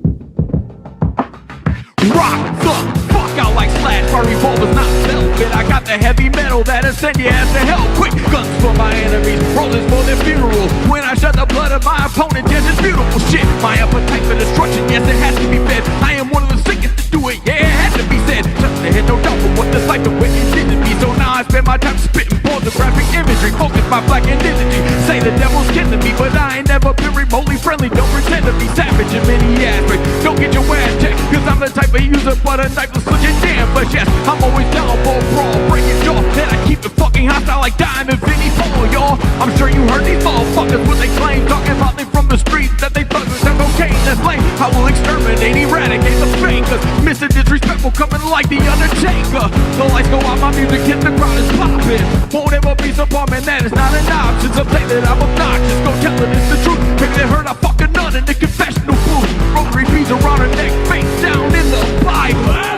Rock the fuck out like Slash. My revolver's not velvet. I got the heavy metal that'll send your ass to hell quick. Guns for my enemies, rollers for their funeral. When I shed the blood of my opponent, yes, it's beautiful shit. My appetite for destruction, yes, it has to be fed. I am one of the sickest to do it, yeah, it has to be said. Just to hit no doubt for what the cypher went and did to me. So now I spend my time spitting pornographic imagery. Focus my black identity. Say the devil's kin to me, but I ain't never been remotely friendly. Don't pretend to be savage in many aspects. Don't get your ass checked, cause I'm the type of user but a knife will slit your damn flesh. Yes, I'm always down for a brawl, breaking jaw. Then I keep it fucking hostile like Diamond Vinny Paul, y'all. I'm sure you heard these motherfuckers what they claim, talking about they from the streets, that they thuggers have cocaine, that's lame. I will exterminate, eradicate the fakers. Mr. Disrespectful coming like the Undertaker. The lights go out, my music hit the ground is popping. Won't ever be so bumming, that is not an option. Some say that I'm obnoxious, go tell it it's the truth. Maybe they heard I fuck a nun in the confessional booth. Rotary beads around her neck, face down in the Bible.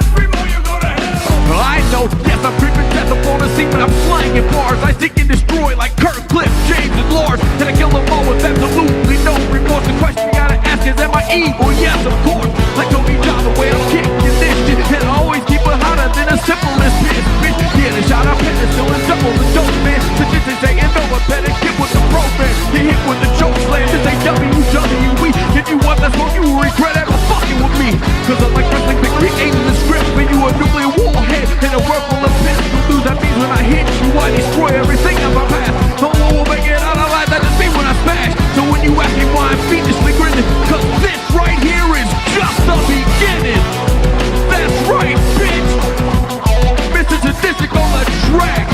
I know, yes, I'm creeping death upon the scene when I'm slanging bars. I seek and destroy like Kirk, Cliff, James, and Lars. Then I kill them all with absolutely no remorse. The question you gotta ask is, am I evil? Yes, of course. Like Tony John, the way I'm kicking this shit. And I always keep it hotter than a simplest bitch. Get a shot of penicillin, double the dose, man. The shit they say, and over, better get with the program. Get hit with the choke slam. This ain't WWE. If you want that smoke, you will regret ever fucking with me. Cause I'm like wrestling, been creating the script. When you a nuclear warhead in a world full of pistols. That means when I hit you, I destroy everything in my past. No one will make it out alive, that just me when I smash. So when you ask me why I'm fiendishly grinning, cause this right here is just the beginning. That's right, bitch. Mr. Sadistic on the track.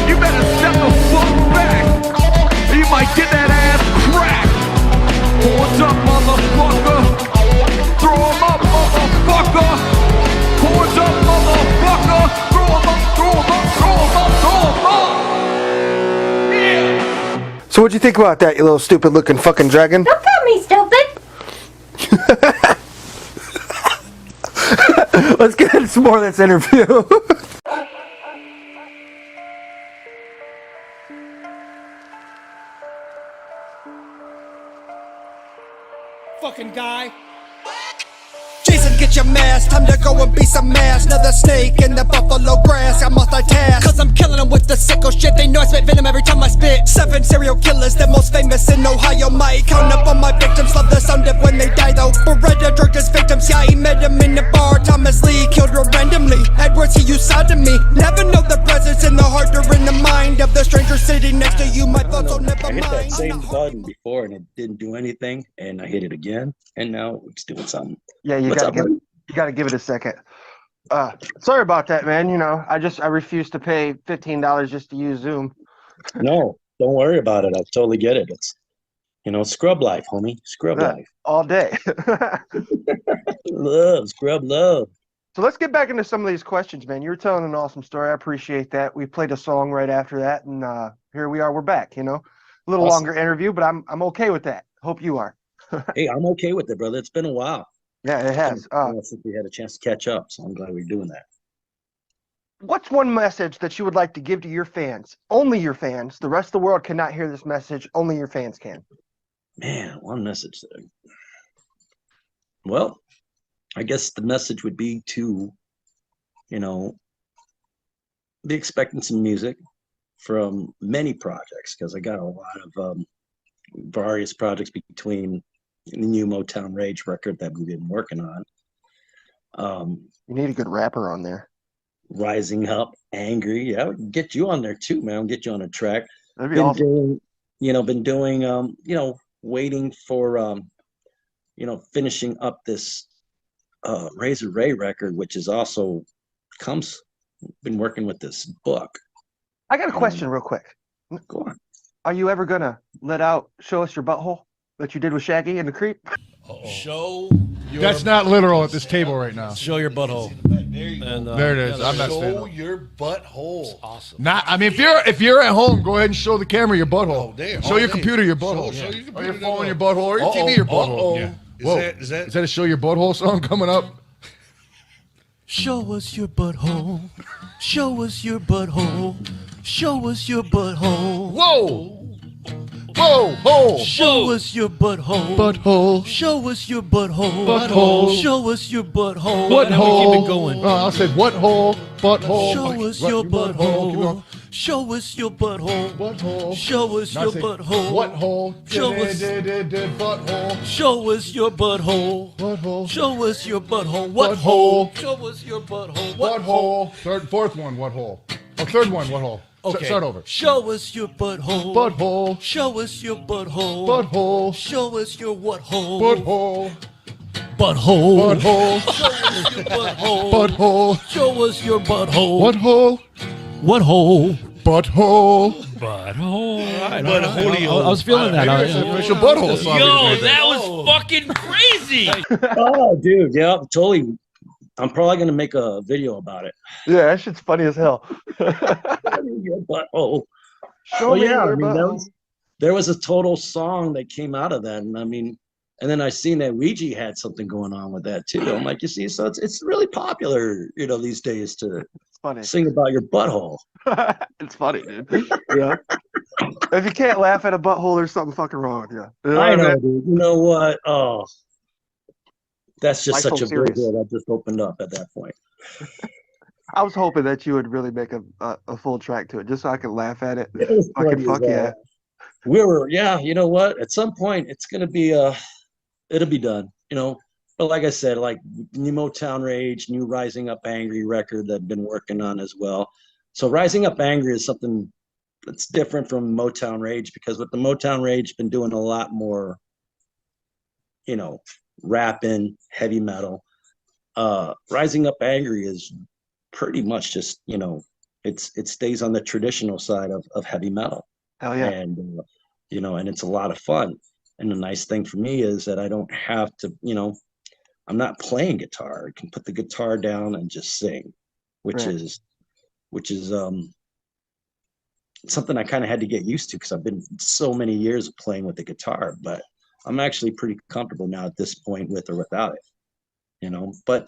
You better step the fuck back. You might get that ass cracked. What's up, motherfucker? what'd you think about that, you little stupid looking fucking dragon? Don't call me stupid. Let's get into some more of this interview. Fucking guy. Jason, get your mask, time to go and be some ass. Another snake in the buffalo grass, I multitask. Cause I'm killing them with the sicko shit. They know I spit venom every time I spit. 7 serial killers, the most famous in Ohio. Might count up on my victims, love the sound of when they die though. Beretta drugged his victims, yeah, he met him in the bar. Thomas Lee killed her randomly. Edwards, he used sodomy. Never know the presence in the heart or in the mind of the stranger sitting next to you. My thoughts will never I hit that mind. same button before and it didn't do anything, and I hit it again, and now it's doing something. Yeah, you gotta give it a second. Sorry about that, man. You know, I refuse to pay $15 just to use Zoom. No, don't worry about it. I totally get it. It's, scrub life, homie. Scrub life. All day. Love, scrub love. So let's get back into some of these questions, man. You were telling an awesome story. I appreciate that. We played a song right after that, and here we are. We're back. A little longer interview, but I'm okay with that. Hope you are. Hey, I'm okay with it, brother. It's been a while. Yeah, it has. I don't think we had a chance to catch up, so I'm glad we're doing that. What's one message that you would like to give to your fans? Only your fans. The rest of the world cannot hear this message. Only your fans can. Man, one message there. Well, I guess the message would be to, be expecting some music from many projects, because I got a lot of various projects between the new Motown Rage record that we've been working on. You need a good rapper on there. Rising Up, Angry. Yeah, we can get you on there too, man. We'll get you on a track. That'd be awesome. Been doing, waiting for, finishing up this Razor Ray record, which is also been working with this book. I got a question real quick. Go on. Are you ever going to show us your butthole that you did with Shaggy and the Creep? Show your That's not literal at this table right now. Show your butthole. And, there it is. I'm not saying Show that. your butthole. Awesome. If you're at home, go ahead and show the camera your butthole. Damn. Show your computer your butthole. Show your computer or your phone your butthole. Or your TV your butthole. Yeah. Whoa. Is that a show your butthole song coming up? Show us your butthole. Show us your butthole. Show us your butthole. Whoa! Whoa! Hole! Show us your butthole. Butthole. Show us your butthole. Butthole. Show us your butthole. What And hole? then we keep it going. I said what hole? Butthole. Show us your butthole. Show us your butthole. Butthole. Show us your butthole. What hole? Show us. Butthole. Show us your butthole. Butthole. Show us your butthole. What Butthole. hole? Show us your butthole. What hole? Fourth one. What hole? Oh, third one. What hole? Okay. Start over. Show us your butthole. Butthole. Show us your butthole. Butthole. Show us your what hole. Butthole. Butthole. Butthole. Show us your butthole. Butthole. Show us your butthole. What hole? What hole? Butthole. Butthole. All right, I was feeling that. It's an official butthole song. Yo, that was fucking crazy. Oh, dude, yeah, totally. I'm probably gonna make a video about it. Yeah, that shit's funny as hell. Your butthole. Show me your there was a total song that came out of that, and then I seen that Ouija had something going on with that too. I'm like, you see, so it's really popular, these days to sing about your butthole. It's funny, dude. Yeah. If you can't laugh at a butthole, there's something fucking wrong with you. I know, dude. You know what? Oh, that's just Life's such a so serious. big that just opened up at that point. I was hoping that you would really make a full track to it, just so I could laugh at it. It was Fucking funny fuck as yeah. You know what? At some point, it's gonna be it'll be done. But like I said, like new Motown Rage, new Rising Up Angry record that I've been working on as well. So Rising Up Angry is something that's different from Motown Rage, because with the Motown Rage, been doing a lot more, rapping, heavy metal. Rising Up Angry is pretty much just, it stays on the traditional side of heavy metal. Hell yeah. And and it's a lot of fun. And the nice thing for me is that I don't have to, I'm not playing guitar. I can put the guitar down and just sing, which Right. is something I kind of had to get used to because I've been so many years playing with the guitar, but I'm actually pretty comfortable now at this point with or without it, you know. But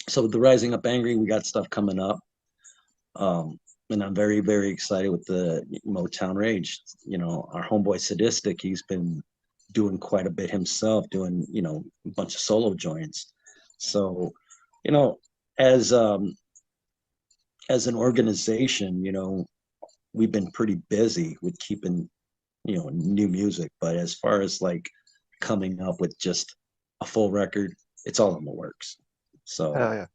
so with the Rising Up Angry, we got stuff coming up. And I'm very, very excited with the Motown Rage. You know, our homeboy Sadistic, he's been doing quite a bit himself, doing, you know, a bunch of solo joints. So, you know, as an organization, you know, we've been pretty busy with keeping, you know, new music. But as far as like coming up with just a full record, it's all in the works. So yeah.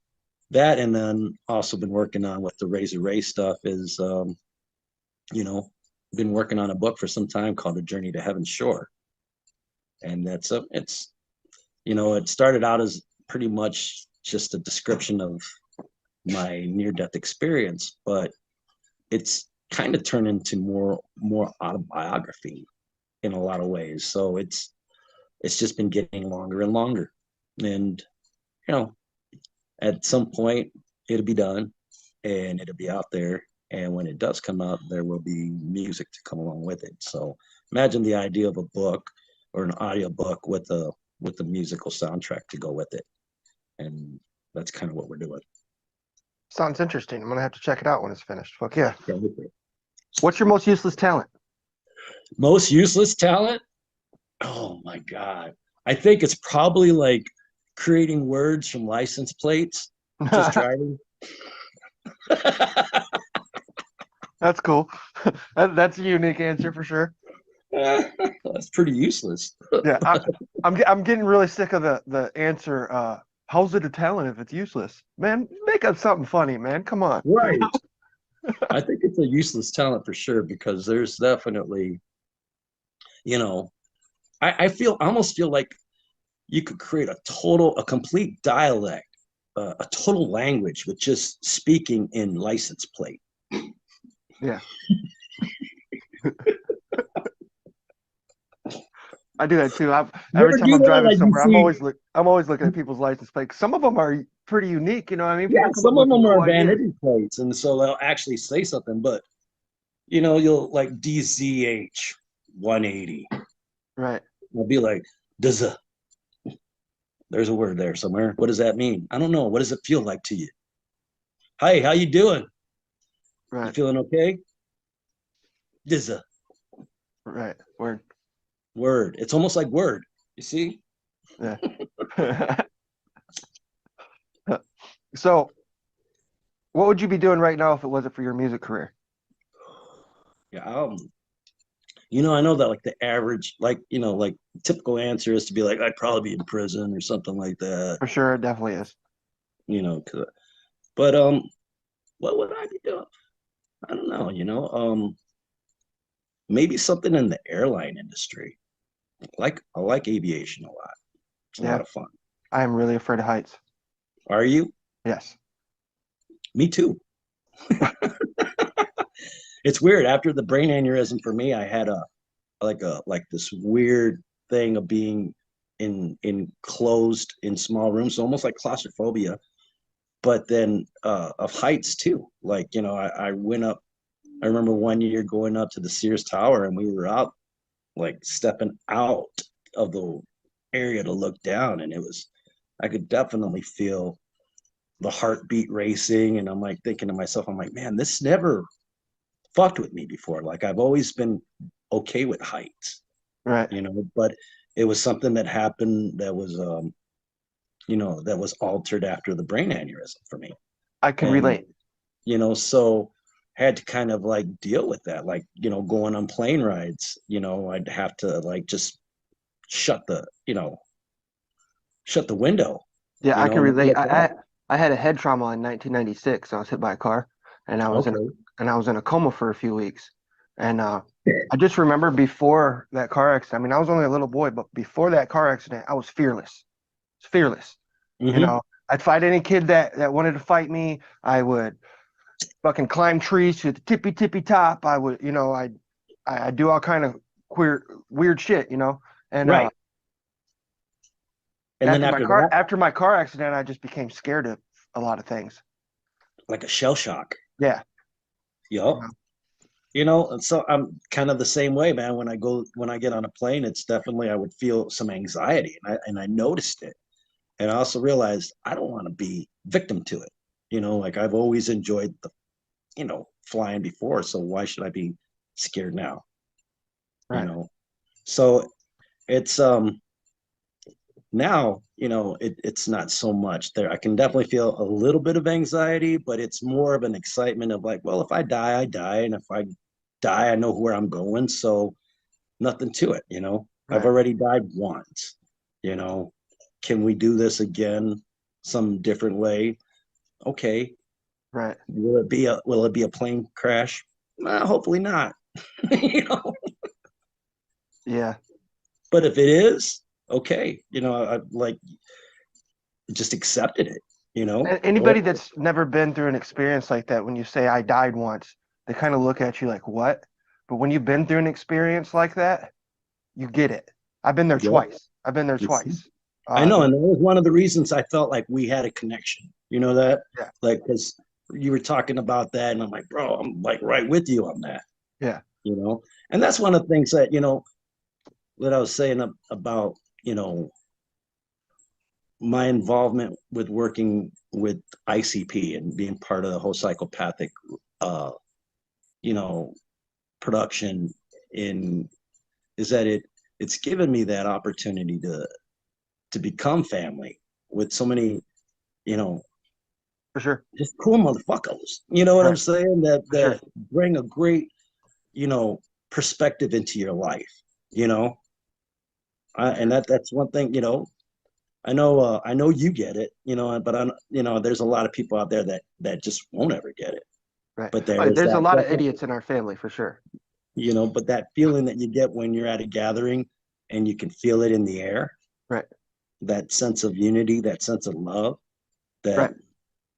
That, and then also been working on with the Razor Ray stuff is, you know, been working on a book for some time called A Journey to Heaven's Shore. And it's, you know, it started out as pretty much just a description of my near-death experience, but it's kind of turned into more autobiography in a lot of ways. So it's just been getting longer and longer. And, you know, at some point it'll be done and it'll be out there. And when it does come out, there will be music to come along with it. So imagine the idea of a book or an audio book with a musical soundtrack to go with it. And that's kind of what we're doing. Sounds interesting. I'm gonna have to check it out when it's finished. Fuck yeah. What's your most useless talent? Most useless talent? Oh my God. I think it's probably like creating words from license plates, just driving. That's cool. That's a unique answer for sure. That's pretty useless. Yeah, I'm getting really sick of the answer. How's it a talent if it's useless? Man, make up something funny, man. Come on. Right. I think it's a useless talent for sure, because there's definitely, you know, I almost feel like you could create a complete dialect, a total language with just speaking in license plate. Yeah. I do that too. Every time I'm driving somewhere, I'm always looking at people's license plates. Some of them are pretty unique, you know what I mean? Yeah, some of them are vanity plates, and so they'll actually say something, but you know, you'll like DZH 180. Right. I'll be like, there's a word there somewhere. What does that mean? I don't know. What does it feel like to you? Hi, how you doing? Right. You feeling okay? Dizza. Right. Word. Word. It's almost like word. You see? Yeah. So, what would you be doing right now if it wasn't for your music career? Yeah. You know, I know that like the average, like, you know, like typical answer is to be like, I'd probably be in prison or something like that. For sure, it definitely is. You know, but what would I be doing? I don't know, you know, maybe something in the airline industry. I like aviation a lot. It's a lot of fun. I am really afraid of heights. Are you? Yes. Me too. It's weird. After the brain aneurysm for me, I had like this weird thing of being enclosed in small rooms, so almost like claustrophobia, but then of heights too. Like, you know, I went up, I remember one year going up to the Sears Tower, and we were out, like stepping out of the area to look down, and I could definitely feel the heartbeat racing, and I'm like thinking to myself, I'm like, man, this never fucked with me before. Like, I've always been okay with heights, right? You know, but it was something that happened that was, you know, that was altered after the brain aneurysm for me. I can relate. You know, so had to kind of like deal with that. Like, you know, going on plane rides, you know, I'd have to like just shut the window. Yeah, I can relate. I had a head trauma in 1996. I was hit by a car, and I was in a coma for a few weeks. And I just remember before that car accident, I mean, I was only a little boy, but before that car accident, I was fearless. Fearless. Mm-hmm. You know, I'd fight any kid that wanted to fight me. I would fucking climb trees to the tippy top. I would, you know, I do all kind of weird shit, you know. And right. And after my car accident, I just became scared of a lot of things. Like a shell shock. Yeah. Yup. You know, and so I'm kind of the same way, man. When I get on a plane, it's definitely, I would feel some anxiety, and I noticed it. And I also realized I don't want to be victim to it. You know, like I've always enjoyed flying before, so why should I be scared now? Right. You know, so it's now, it's not so much there. I can definitely feel a little bit of anxiety, but it's more of an excitement of like, well, if I die, I die. And if I die, I know where I'm going. So nothing to it, I've already died once, Can we do this again some different way? Okay. Right. Will it be a plane crash? Hopefully not. Yeah. But if it is, okay, I like just accepted it, Anybody that's never been through an experience like that, when you say I died once, they kind of look at you like, what? But when you've been through an experience like that, you get it. I've been there twice. I've been there twice. I know, and that was one of the reasons I felt like we had a connection. You know that? Yeah. Like, because you were talking about that, and I'm like, bro, I'm like right with you on that. Yeah. And that's one of the things that, that I was saying about, my involvement with working with ICP and being part of the whole psychopathic, production is that it's given me that opportunity to become family with so many, for sure, just cool motherfuckers. You know what I'm saying? That bring a great, perspective into your life. And that's one thing. I know you get it. But there's a lot of people out there that just won't ever get it. Right. But there's a lot of idiots in our family for sure. But that feeling that you get when you're at a gathering and you can feel it in the air. Right. That sense of unity, that sense of love, that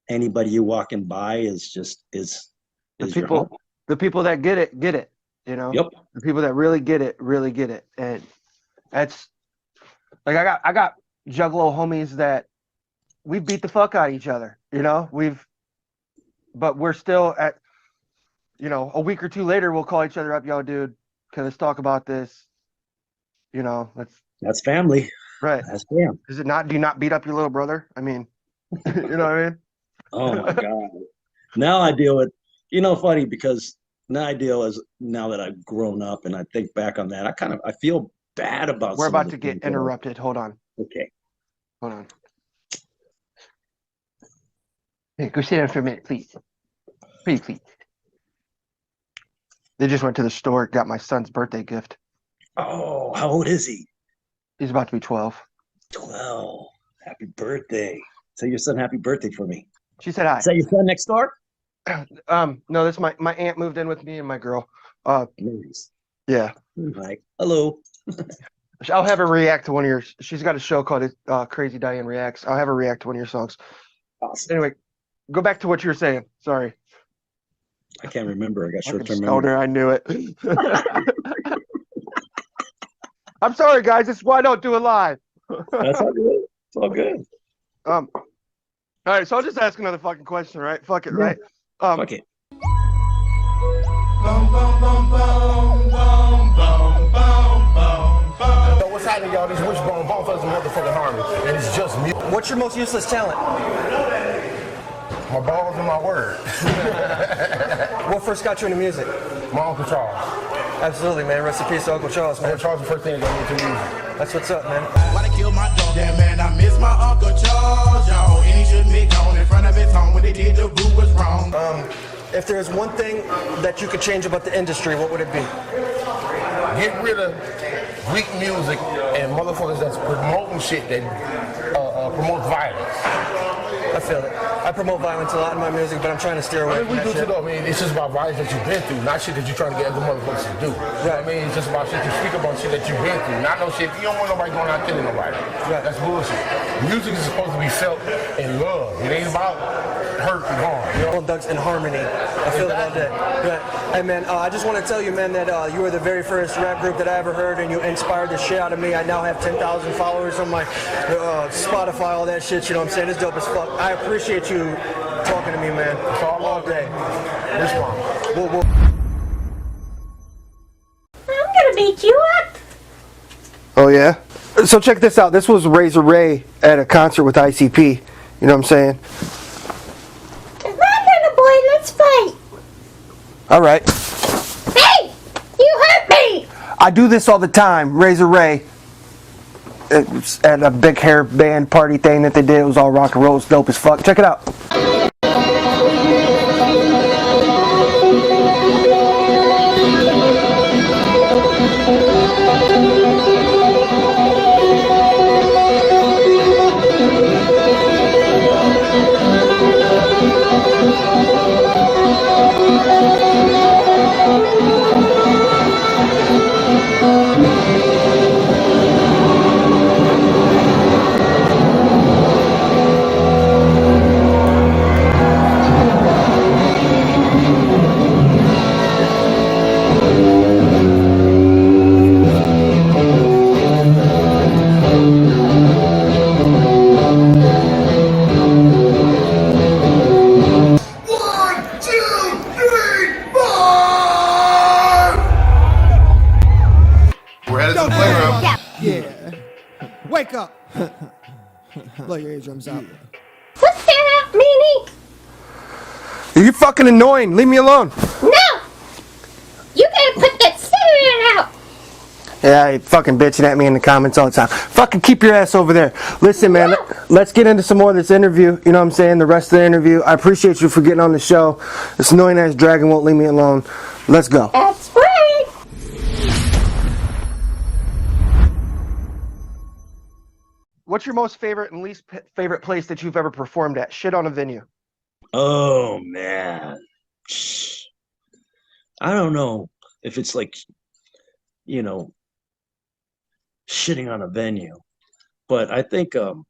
anybody you walking by is your home. The people that get it, get it. Yep. The people that really get it, and that's like I got Juggalo homies that we beat the fuck out of each other. But we're still at, a week or two later we'll call each other up, yo, dude, okay, let's talk about this. That's family. Right. That's fam. Is it not? Do you not beat up your little brother? I mean, you know what I mean? Oh my God. Now I deal with, funny because now that I've grown up and I think back on that, I feel bad about. We're about to get interrupted. Hold on. Okay. Hold on. Hey, go sit down for a minute, please. Please. They just went to the store, got my son's birthday gift. Oh, how old is he? He's about to be 12. 12. Happy birthday. Tell your son happy birthday for me. She said hi. Is that your son next door? No, that's my aunt moved in with me and my girl. Nice. Yeah. Hi. Hello. I'll have her react to one of your. She's got a show called Crazy Diane Reacts. I'll have her react to one of your songs. Awesome. Anyway, go back to what you were saying. Sorry. I can't remember. I got short-term memory. memory. I knew it. I'm sorry, guys. This is why I don't do it live. That's all good. It's all good. All right, so I'll just ask another fucking question, right? Fuck it, right? Fuck it. So what's happening, y'all? This Wishbone Bone Fuzz motherfucking harmony, and it's just me. What's your most useless talent? My balls and my word. What first got you into music? My Uncle Charles. Absolutely, man. Rest in peace to Uncle Charles, man. Uncle Charles the first thing that got me into music. That's what's up, man. Why they kill my dog? Yeah, man, I miss my Uncle Charles, y'all. And he shouldn't be gone in front of his home. When they did, the boo was wrong. If there was one thing that you could change about the industry, what would it be? Get rid of weak music and motherfuckers that's promoting shit that promotes violence. I feel it. I promote violence a lot in my music, but I'm trying to steer away from we that do shit. too, though. I mean, it's just about violence that you've been through, not shit that you're trying to get other motherfuckers to do. Right. I mean, it's just about shit you speak about shit that you've been through, not no shit. You don't want nobody going out killing nobody. Right. That's bullshit. Music is supposed to be felt in love. It ain't about hurt and harm. You know? Doug's in harmony. I feel it all day. Right. Hey, man, I just want to tell you, man, that you were the very first rap group that I ever heard, and you inspired the shit out of me. I now have 10,000 followers on my Spotify, all that shit. You know what I'm saying? It's dope as fuck. I appreciate you talking to me, man. It's all day. This one. beat you up? Oh yeah. So check this out. This was Razor Ray at a concert with ICP. You know what I'm saying? Come on, little boy, let's fight. All right. Hey, you hurt me. I do this all the time. Razor Ray. It was at a big hair band party thing that they did. It was all rock and roll. It's dope as fuck. Check it out. Yeah. Wake up. Blow your eardrums out. Put that out, Meanie. You're fucking annoying. Leave me alone. No. You gotta put that cigarette out. Yeah, you fucking bitching at me in the comments all the time. Fucking keep your ass over there. Listen, man, let's get into some more of this interview. You know what I'm saying? The rest of the interview. I appreciate you for getting on the show. This annoying ass dragon won't leave me alone. Let's go. That's right. What's your most favorite and least favorite place that you've ever performed at? Shit on a venue. Oh man, I don't know if it's like, you know, shitting on a venue, but I think you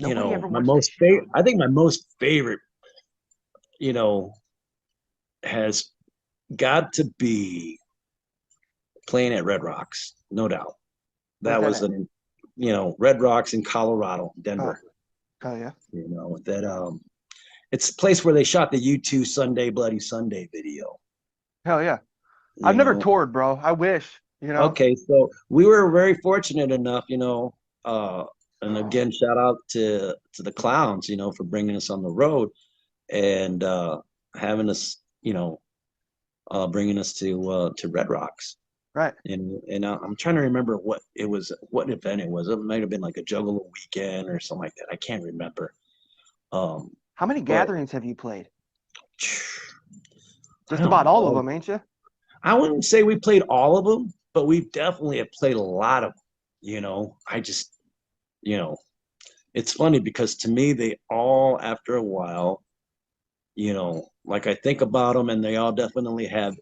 know, my most favorite. I think my most favorite, you know, has got to be playing at Red Rocks, no doubt. That was an, you know, Red Rocks in Colorado, Denver. Oh yeah. You know that it's a place where they shot the U2 Sunday Bloody Sunday video. Hell yeah. I've never toured, bro. I wish, you know. Okay, so we were very fortunate enough, you know, and again, shout out to the Clowns, you know, for bringing us on the road and having us, you know, bringing us to Red Rocks. Right. And I'm trying to remember what event it was. It might have been like a Juggalo weekend or something like that. I can't remember. How many gatherings have you played? Just about all of them, ain't you? I wouldn't say we played all of them, but we definitely have played a lot of them. You know, I just, you know, it's funny because to me, they all, after a while, you know, like I think about them and they all definitely have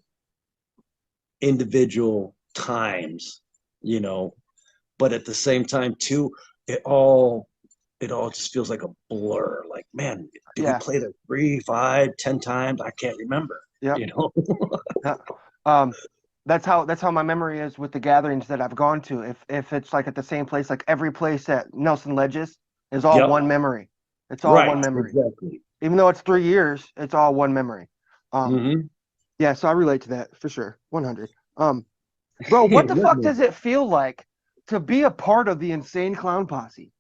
individual times, you know, but at the same time too, it all just feels like a blur. Like, man, did we play there 3, 5, 10 times? I can't remember. Yeah. You know. That's how my memory is with the gatherings that I've gone to. If it's like at the same place, like every place at Nelson Ledges is all one memory. It's all one memory. Exactly. Even though it's 3 years, it's all one memory. Mm-hmm. Yeah, so I relate to that for sure. 100. Bro, what the fuck does it feel like to be a part of the Insane Clown Posse?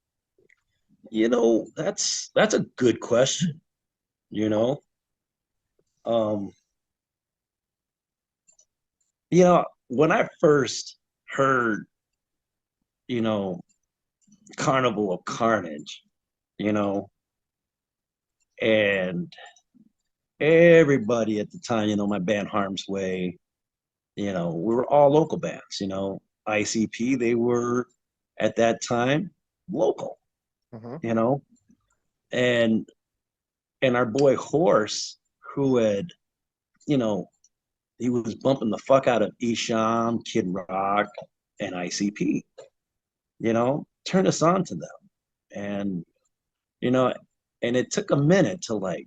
You know, that's a good question. You know, you know, when I first heard, you know, Carnival of Carnage, you know, and everybody at the time, you know, my band Harm's Way, you know, we were all local bands, you know, ICP, they were at that time local, you know, and our boy Horse, who had, you know, he was bumping the fuck out of Esham, Kid Rock, and ICP, you know, turned us on to them. And, you know, and it took a minute to like,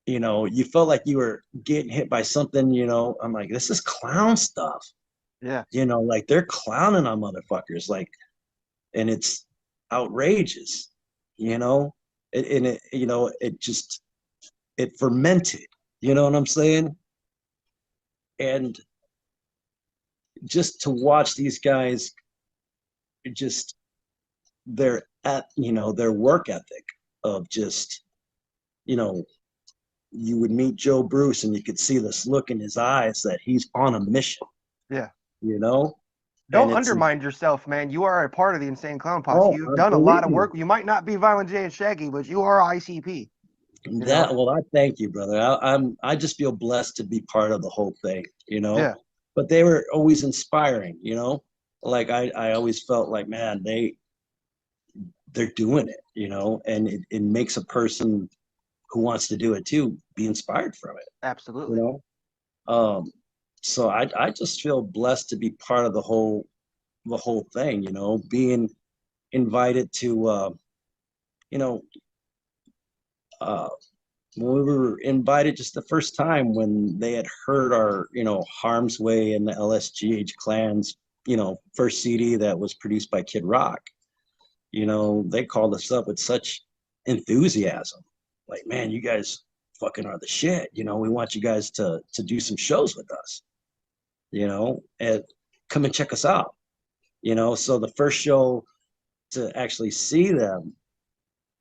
you know, you felt like you were getting hit by something, you know, I'm like, this is clown stuff. Yeah. You know, like they're clowning on motherfuckers, like, and it's outrageous, you know, it you know, it fermented, you know what I'm saying? and just to watch these guys, just their work ethic of just, you would meet Joe Bruce and you could see this look in his eyes that he's on a mission. Yeah. Don't undermine yourself, man. You are a part of the Insane Clown Posse. You've done a lot of work. You might not be Violent J and Shaggy, but you are ICP. Well, I thank you, brother. I just feel blessed to be part of the whole thing, Yeah. But they were always inspiring, like I always felt like, man, they're doing it, and it makes a person who wants to do it too be inspired from it. Absolutely. So I just feel blessed to be part of the whole thing, being invited to when we were invited just the first time when they had heard our Harm's Way and the LSGH Clan's first CD that was produced by Kid Rock. They called us up with such enthusiasm, like, man, you guys fucking are the shit. We want you guys to do some shows with us, and come and check us out. So the first show to actually see them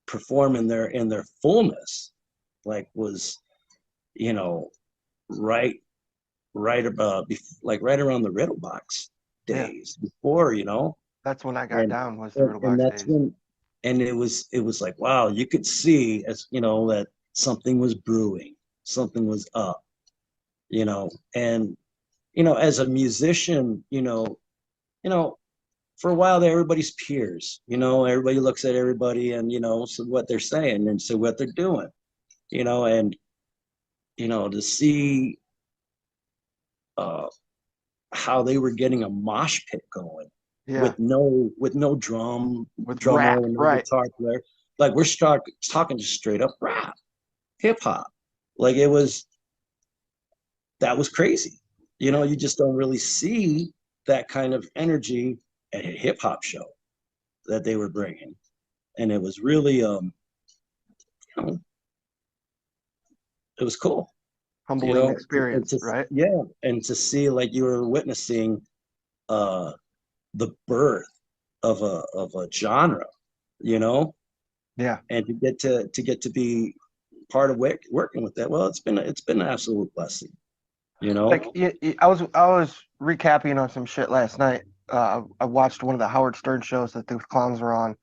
perform in their fullness, like, was, right around the Riddle Box days before, That's when I got down, was the Riddle Box and that's days. when, it was like, wow, you could see, as that something was brewing, something was up, and as a musician, for a while there, everybody's peers, everybody looks at everybody and so what they're saying and so what they're doing, and to see how they were getting a mosh pit going. Yeah. With no drum, With drummer, rap, no right. guitar player. Like, we're talking just straight up rap, hip hop. Like, that was crazy. You just don't really see that kind of energy at a hip hop show that they were bringing, and it was really, it was cool. Humbling experience, right? Yeah, and to see, like, you were witnessing the birth of a genre, Yeah. and to get to be part of working with that. Well, it's been an absolute blessing, Like, I was recapping on some shit last night. I watched one of the Howard Stern shows that the clowns were on,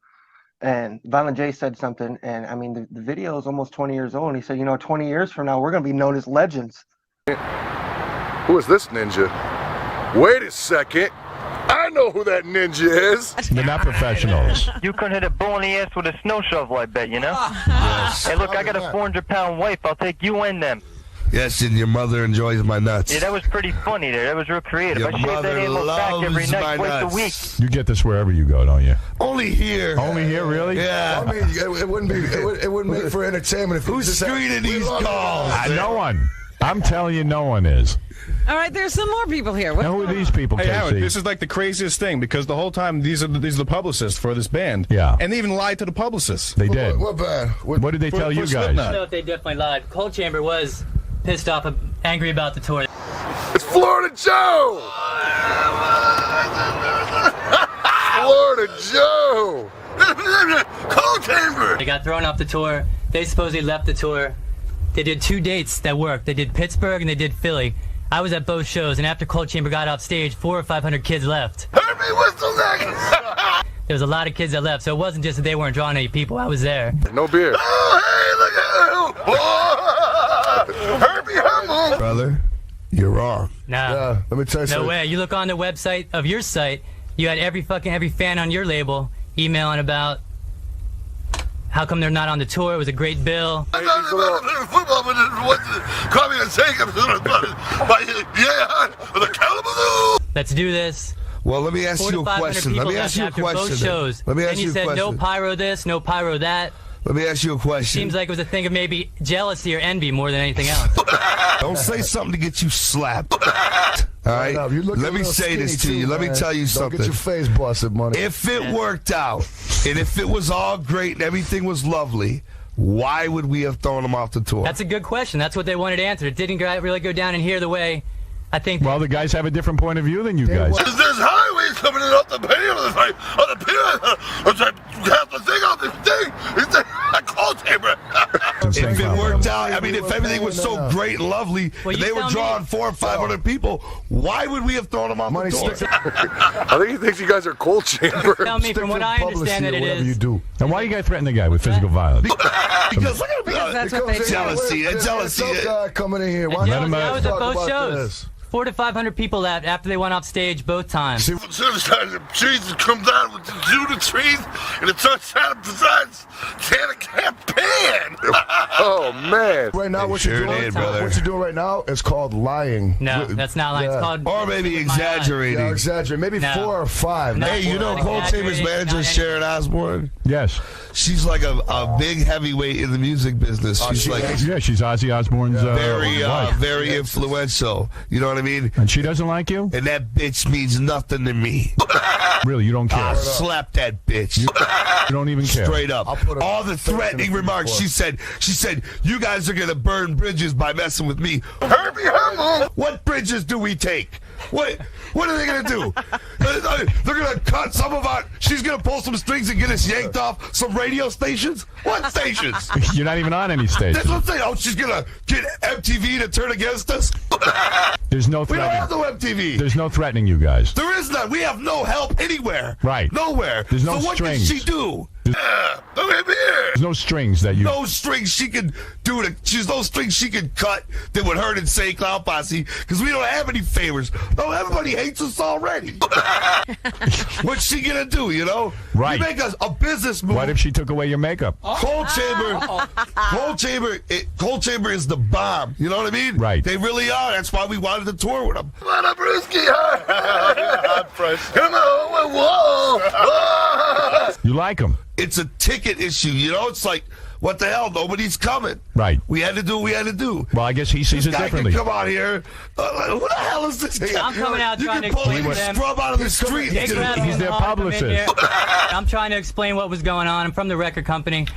and Violent J said something, and I mean, the video is almost 20 years old, and he said, 20 years from now, we're going to be known as legends. Who is this ninja? Wait a second. I know who that ninja is. They're not professionals. You couldn't hit a bull in the ass with a snow shovel, I bet, Yes. Hey, look, I got a 400-pound wife. I'll take you and them. Yes, and your mother enjoys my nuts. Yeah, that was pretty funny there. That was real creative. Your I shave that animal back every loves my night, twice a nuts. week. You get this wherever you go, don't you? Only here. Only here, really? Yeah. I mean, it wouldn't be. It wouldn't be for entertainment. If you Who's just screening these calls? No one. I'm telling you, no one is. All right, there's some more people here. Now, who are these people, Hey, Casey? Howard, this is like the craziest thing because the whole time these are the publicists for this band. Yeah. And they even lied to the publicists. They did. What band? What did they tell you guys? Slipknot. No, they definitely lied. Cold Chamber was pissed off, angry about the tour. It's Florida Joe. Florida Joe. Cold Chamber. They got thrown off the tour. They supposedly left the tour. They did 2 dates that worked. They did Pittsburgh and they did Philly. I was at both shows, and after Cold Chamber got off stage, 400 or 500 kids left. Herbie Whistle Neck. There was a lot of kids that left, so it wasn't just that they weren't drawing any people. I was there. No beer. Oh, hey, look at Herbie Hummel. Brother, you're wrong. Nah. Let me tell you No something. way. You look on the website of your site, you had every fan on your label emailing about how come they're not on the tour. It was a great bill. I'm not football, but call me and say I'm the Kalamazoo. Let's do this. Well, let me ask 400 you a to 500 question. people Let me left ask you a after question. both shows. Let me ask then you a said question. no pyro this, no pyro that. Let me ask you a question. Seems like it was a thing of maybe jealousy or envy more than anything else. Don't say something to get you slapped. All right? Let me say this to you. Let me tell you something. Don't get your face busted, money. If it worked out, and if it was all great and everything was lovely, why would we have thrown them off the tour? That's a good question. That's what they wanted answered. It didn't really go down in here the way I think. Well, the guys have a different point of view than you guys. There's highways coming in off the pier. There's like, on the pier. It's like, you have the thing on this thing. It's a cold chamber. If it worked out, I mean, if everything was so great and lovely, and they were drawing 400 or 500 people, why would we have thrown them off the door? I think he thinks you guys are cold chamber. Tell me, from what I understand, that it is. You do. And why you guys threaten the guy with physical violence? Because that's what they do. jealousy. Coming in here. I was at both shows. 400 to 500 people left after they went off stage both times. The trees come down with the Judah trees, and it starts out besides Santa campaign. Oh man! Right now, what sure you're doing, did, brother. what you're doing right now is called lying. No, that's not lying. It's called, or maybe exaggerating. Yeah, exaggerate. Maybe 4 or 5. Hey, you know Cold Chambers manager Sharon Osbourne? Yes. She's like a big heavyweight in the music business. She's she's Ozzy Osbourne's wife. very influential. You know what I mean? And she doesn't like you? And that bitch means nothing to me. Really, you don't care? I'll slap that bitch. You don't even care. Straight up. All the threatening remarks. She said, you guys are gonna burn bridges by messing with me. Herbie Hummel. What bridges do we take? What are they gonna do? They're gonna cut some of our. She's gonna pull some strings and get us yanked off some radio stations. What stations? You're not even on any station. That's what I'm saying. Oh, she's gonna get MTV to turn against us. There's no We don't threatening. have no MTV. There's no threatening you guys. There is none. We have no help anywhere. Right. Nowhere. There's no so what strings. can she do? There's no strings that you. No strings she can do. There's no strings she can cut that would hurt Insane Clown Posse because we don't have any favors. No, everybody hates us already. What's she gonna do? You know? Right. You make a business move. What if she took away your makeup? Cold Chamber is the bomb. You know what I mean? Right. They really are. That's why we wanted to tour with them. What a brewski. Come on, whoa. You like them? It's a ticket issue. You know, it's like, what the hell? Nobody's coming. Right. We had to do what we had to do. Well, I guess he sees it This guy differently. can come out here. Who the hell is this guy? I'm coming out you trying to can pull explain him to them. scrub out of the street. He's their publicist. I'm trying to explain what was going on. I'm from the record company.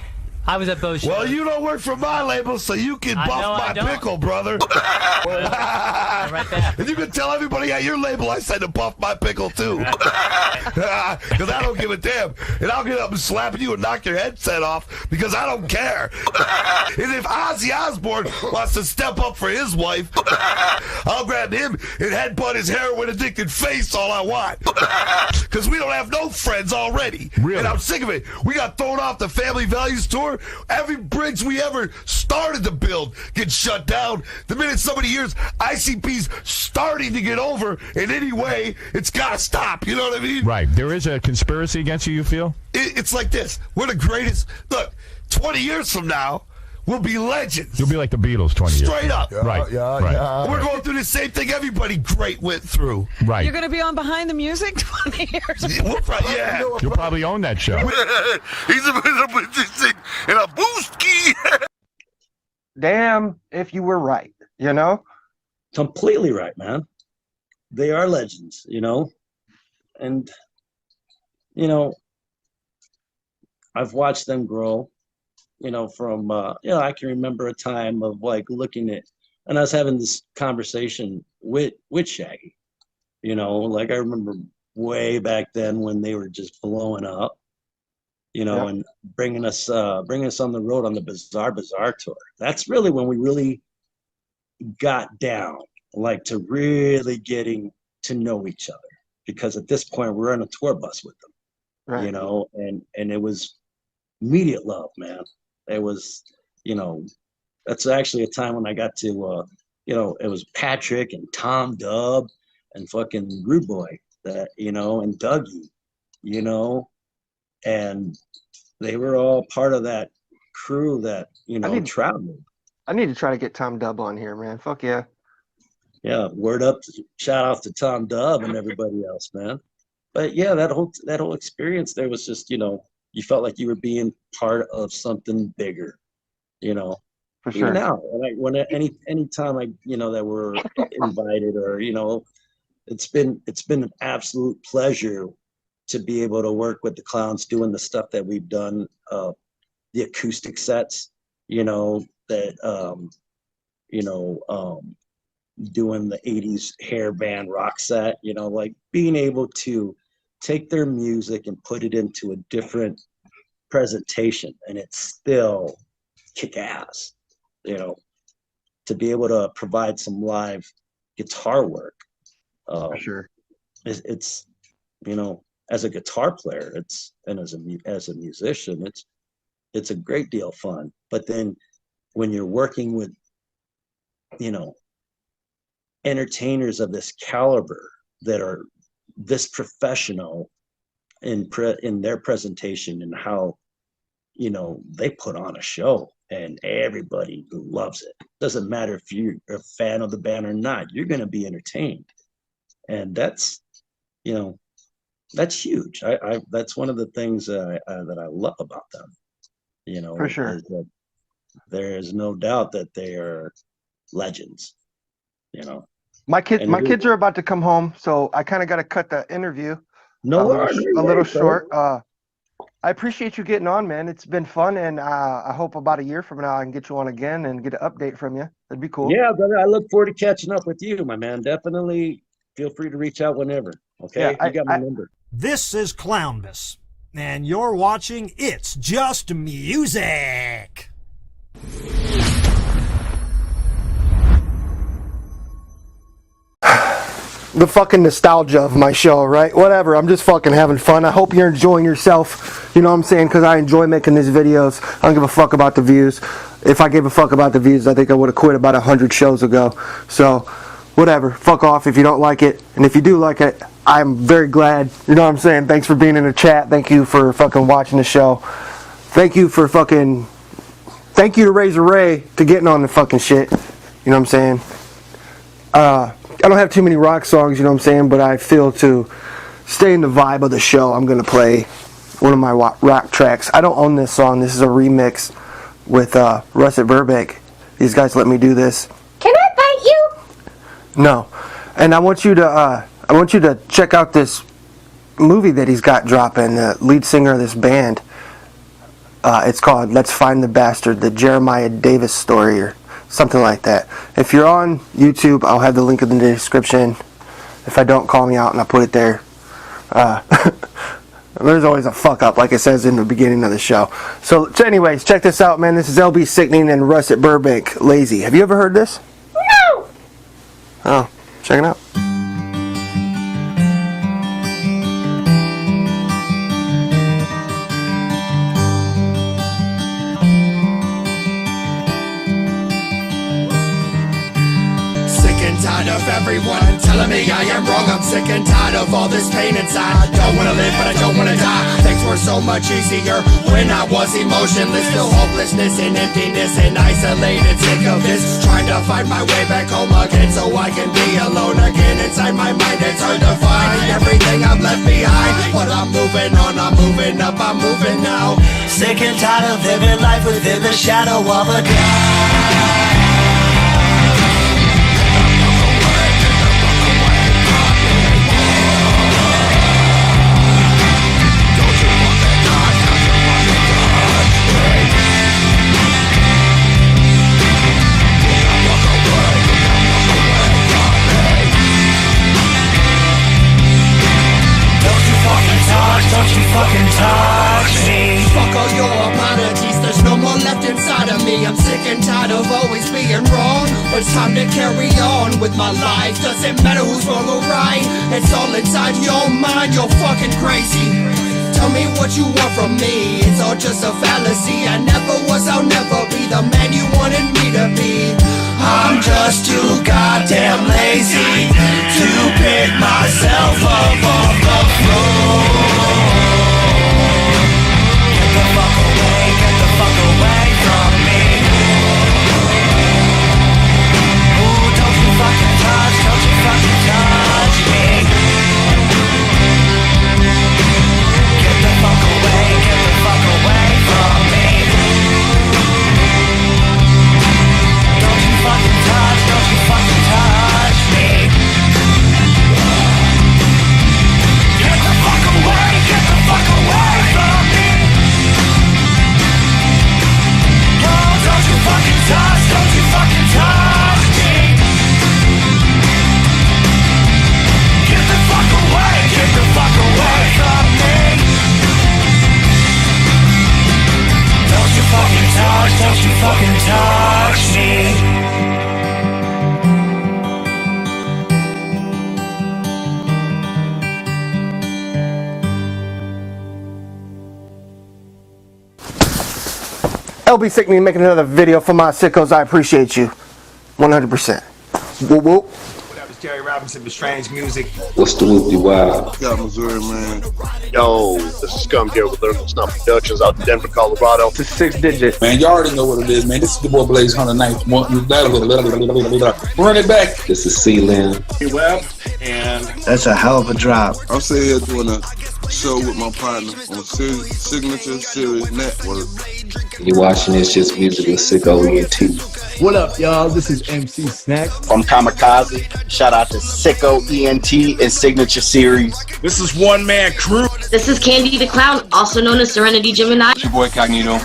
I was at both shows. Well, you don't work for my label, so you can I know I buff my don't. pickle, brother. Right there. And you can tell everybody at your label I said to buff my pickle, too. Because I don't give a damn. And I'll get up and slap you and knock your headset off because I don't care. And if Ozzy Osbourne wants to step up for his wife, I'll grab him and headbutt his heroin-addicted face all I want. Because we don't have no friends already. Really? And I'm sick of it. We got thrown off the Family Values Tour. Every bridge we ever started to build gets shut down. The minute somebody hears ICP's starting to get over in any way, it's got to stop. You know what I mean? Right. There is a conspiracy against you feel? It's like this. We're the greatest. Look, 20 years from now, we'll be legends. You'll be like the Beatles 20 years. Straight up. Right. Right. We're going through the same thing everybody great went through. Right. You're going to be on Behind the Music 20 years. Yeah. You'll probably own that show. He's a bit in a boostki. Damn, if you were right, you know? Completely right, man. They are legends, you know? And, you know, I've watched them grow, you know, from, I can remember a time of like looking at, and I was having this conversation with Shaggy, you know, like I remember way back then when they were just blowing up, you know, and bringing us on the road on the Bizarre tour. That's really when we really got down, like to really getting to know each other, because at this point we're on a tour bus with them, you know, and it was immediate love, man. It was, you know, that's actually a time when I got to, you know, it was Patrick and Tom Dub and fucking Rude Boy, that, you know, and Dougie, you know, and they were all part of that crew that, you know, traveled. I need to try to get Tom Dub on here, man. Fuck yeah. Yeah, word up, shout out to Tom Dub and everybody else, man. But yeah, that whole experience there was just, you know, you felt like you were being part of something bigger, you know. For sure. Even now, any time I, you know, that we're invited, or, you know, it's been an absolute pleasure to be able to work with the Clowns doing the stuff that we've done, the acoustic sets, you know, that doing the 80s hair band rock set, you know, like being able to take their music and put it into a different presentation and it's still kick ass, you know, to be able to provide some live guitar work. For sure. It's, you know, as a guitar player, it's, and as a musician, it's a great deal of fun. But then when you're working with, you know, entertainers of this caliber that are this professional in their presentation and how, you know, they put on a show and everybody loves it. Doesn't matter if you're a fan of the band or not, you're going to be entertained. And that's, you know, that's huge. That's one of the things that I love about them, you know. For sure. Is that there is no doubt that they are legends, you know. My kids are about to come home, so I kind of got to cut the interview a little short. I appreciate you getting on, man. It's been fun, and I hope about a year from now I can get you on again and get an update from you. That'd be cool. Yeah, brother. I look forward to catching up with you, my man. Definitely feel free to reach out whenever. Okay, yeah, you got my number. This is Clownbus, and you're watching It's Just Music. The fucking nostalgia of my show, right? Whatever, I'm just fucking having fun. I hope you're enjoying yourself, you know what I'm saying? Because I enjoy making these videos. I don't give a fuck about the views. If I gave a fuck about the views, I think I would have quit about 100 shows ago. So, whatever, fuck off if you don't like it. And if you do like it, I'm very glad, you know what I'm saying? Thanks for being in the chat. Thank you for fucking watching the show. Thank you to Razor Ray to getting on the fucking shit, you know what I'm saying? I don't have too many rock songs, you know what I'm saying, but I feel to stay in the vibe of the show, I'm going to play one of my rock tracks. I don't own this song. This is a remix with Russet Burbank. These guys let me do this. Can I bite you? No. And I want you to check out this movie that he's got dropping, the lead singer of this band. It's called Let's Find the Bastard, the Jeremiah Davis story, or something like that. If you're on YouTube, I'll have the link in the description. If I don't, call me out and I'll put it there. There's always a fuck up, like it says in the beginning of the show. So anyways, check this out, man. This is LB Sickning and Russet Burbank, Lazy. Have you ever heard this? No! Oh, check it out. Tired of everyone telling me I am wrong. I'm sick and tired of all this pain inside. Don't wanna live, but I don't wanna die. Things were so much easier when I was emotionless. Feel hopelessness and emptiness and isolated. Sick of this, trying to find my way back home again so I can be alone again. Inside my mind it's hard to find everything I've left behind. But I'm moving on, I'm moving up, I'm moving now. Sick and tired of living life within the shadow of a god. Don't you fucking touch me. Fuck all your apologies, there's no more left inside of me. I'm sick and tired of always being wrong. It's time to carry on with my life. Doesn't matter who's wrong or right. It's all inside your mind, you're fucking crazy. Tell me what you want from me. It's all just a fallacy. I never was, I'll never be the man you wanted me to be. I'm just too goddamn lazy to pick myself up off the floor. Get the fuck away from me. Ooh, don't you fucking touch me. Get the fuck away from me. Don't you fucking touch me. LB Sickning making another video for my sickos. I appreciate you. 100%. Whoop whoop. Jerry Robinson with Strange Music. What's the whoopty wild? Got Missouri, man. Yo, this is Scum here with Lyrical Snuff Productions out in Denver, Colorado. It's a 6 digit. Man, you already know what it is, man. This is the boy Blaze 109th. Run it back. This is C-Lim. Web, and that's a hell of a drop. I'm sitting here doing a show with my partner on Signature Series Network. You're watching It's Just Music with SicKKo ENT. What up, y'all? This is MC Snack. From Kamikaze. Shout out to SicKKo ENT and Signature Series. This is One Man Crew. This is Candy the Clown, also known as Serenity Gemini. It's your boy Cognito.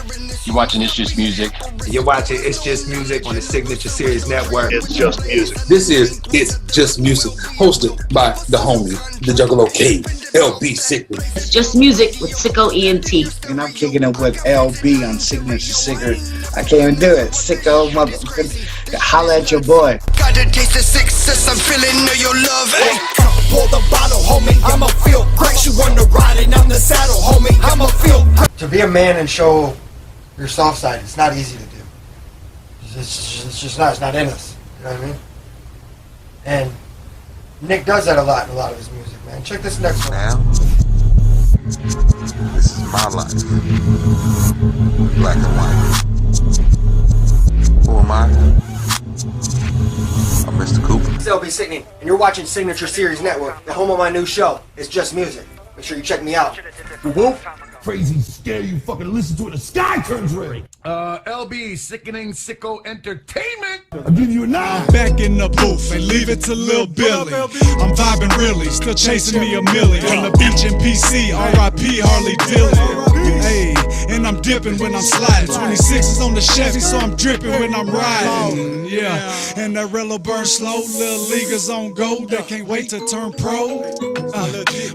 You're watching It's Just Music. You're watching It's Just Music on the Signature Series Network. It's Just Music. This is It's Just Music, hosted by the homie, the Juggalo King, LB Sickning. It's Just Music with SicKKo ENT. And I'm kicking it with LB on Signature Cigarette. I can't even do it. SicKKo, motherfucker. Holla at your boy. Got the taste of success, I'm feeling your love. Hey, pour the bottle, homie. I'ma feel great. You wanna ride and I'm the saddle, homie. I'ma feel great. To be a man and show your soft side, it's not easy to do. It's just not. It's not in us. You know what I mean? And Nick does that a lot in a lot of his music, man. Check this next one. Now, this is my life. Black and white. Who am I? I'm Mr. Cooper. It's LB Sickning, and you're watching Signature Series Network, the home of my new show. It's Just Music. Make sure you check me out. Whoop. Crazy scare you fucking listen to it, the sky turns red. LB, Sickening SicKKo Entertainment. I'll give you a 9. Back in the booth and leave it to Lil Billy. I'm vibing really, still chasing me a million. From the beach in PC, R.I.P. Harley Dillon. Hey, and I'm dipping when I'm sliding. 26 is on the Chevy, so I'm dripping when I'm riding. Yeah, and that Rello burn slow. Little leaguers on gold, they can't wait to turn pro.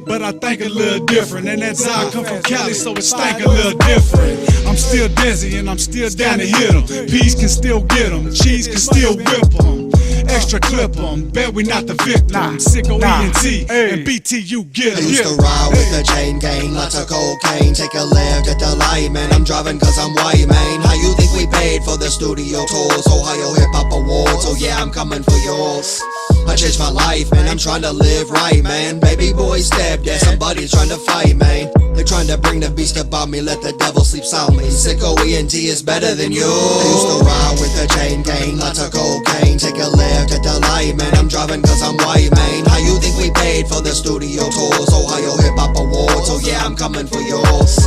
But I think a little different, and that's how I come from Cali, so it stank a little different. I'm still dizzy and I'm still down to hit them. Peas can still get them, cheese can still whip them. Extra clip them, bet we not the victim. SicKKo ENT and BT, you get them. I used to ride with the chain gang, lots of cocaine. Take a left at the light, man. I'm driving cause I'm white, man. How you think we paid for the studio tours? Ohio Hip Hop Awards, oh yeah, I'm coming for yours. I changed my life, man, I'm trying to live right, man. Baby boy stabbed, yeah, somebody's trying to fight, man. They're trying to bring the beast about me, let the devil sleep soundly. SicKKo ENT is better than you. I used to ride with the chain gang, lots of cocaine. Take a left at the light, man, I'm driving cause I'm white, man. How you think we paid for the studio tours? Ohio Hip Hop Awards, oh yeah, I'm coming for yours.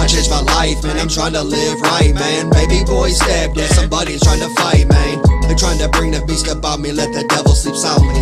I changed my life, man, I'm trying to live right, man. Baby boy stabbed, yeah, somebody's trying to fight, man. They're trying to bring the beast about me, let the devil sleep soundly.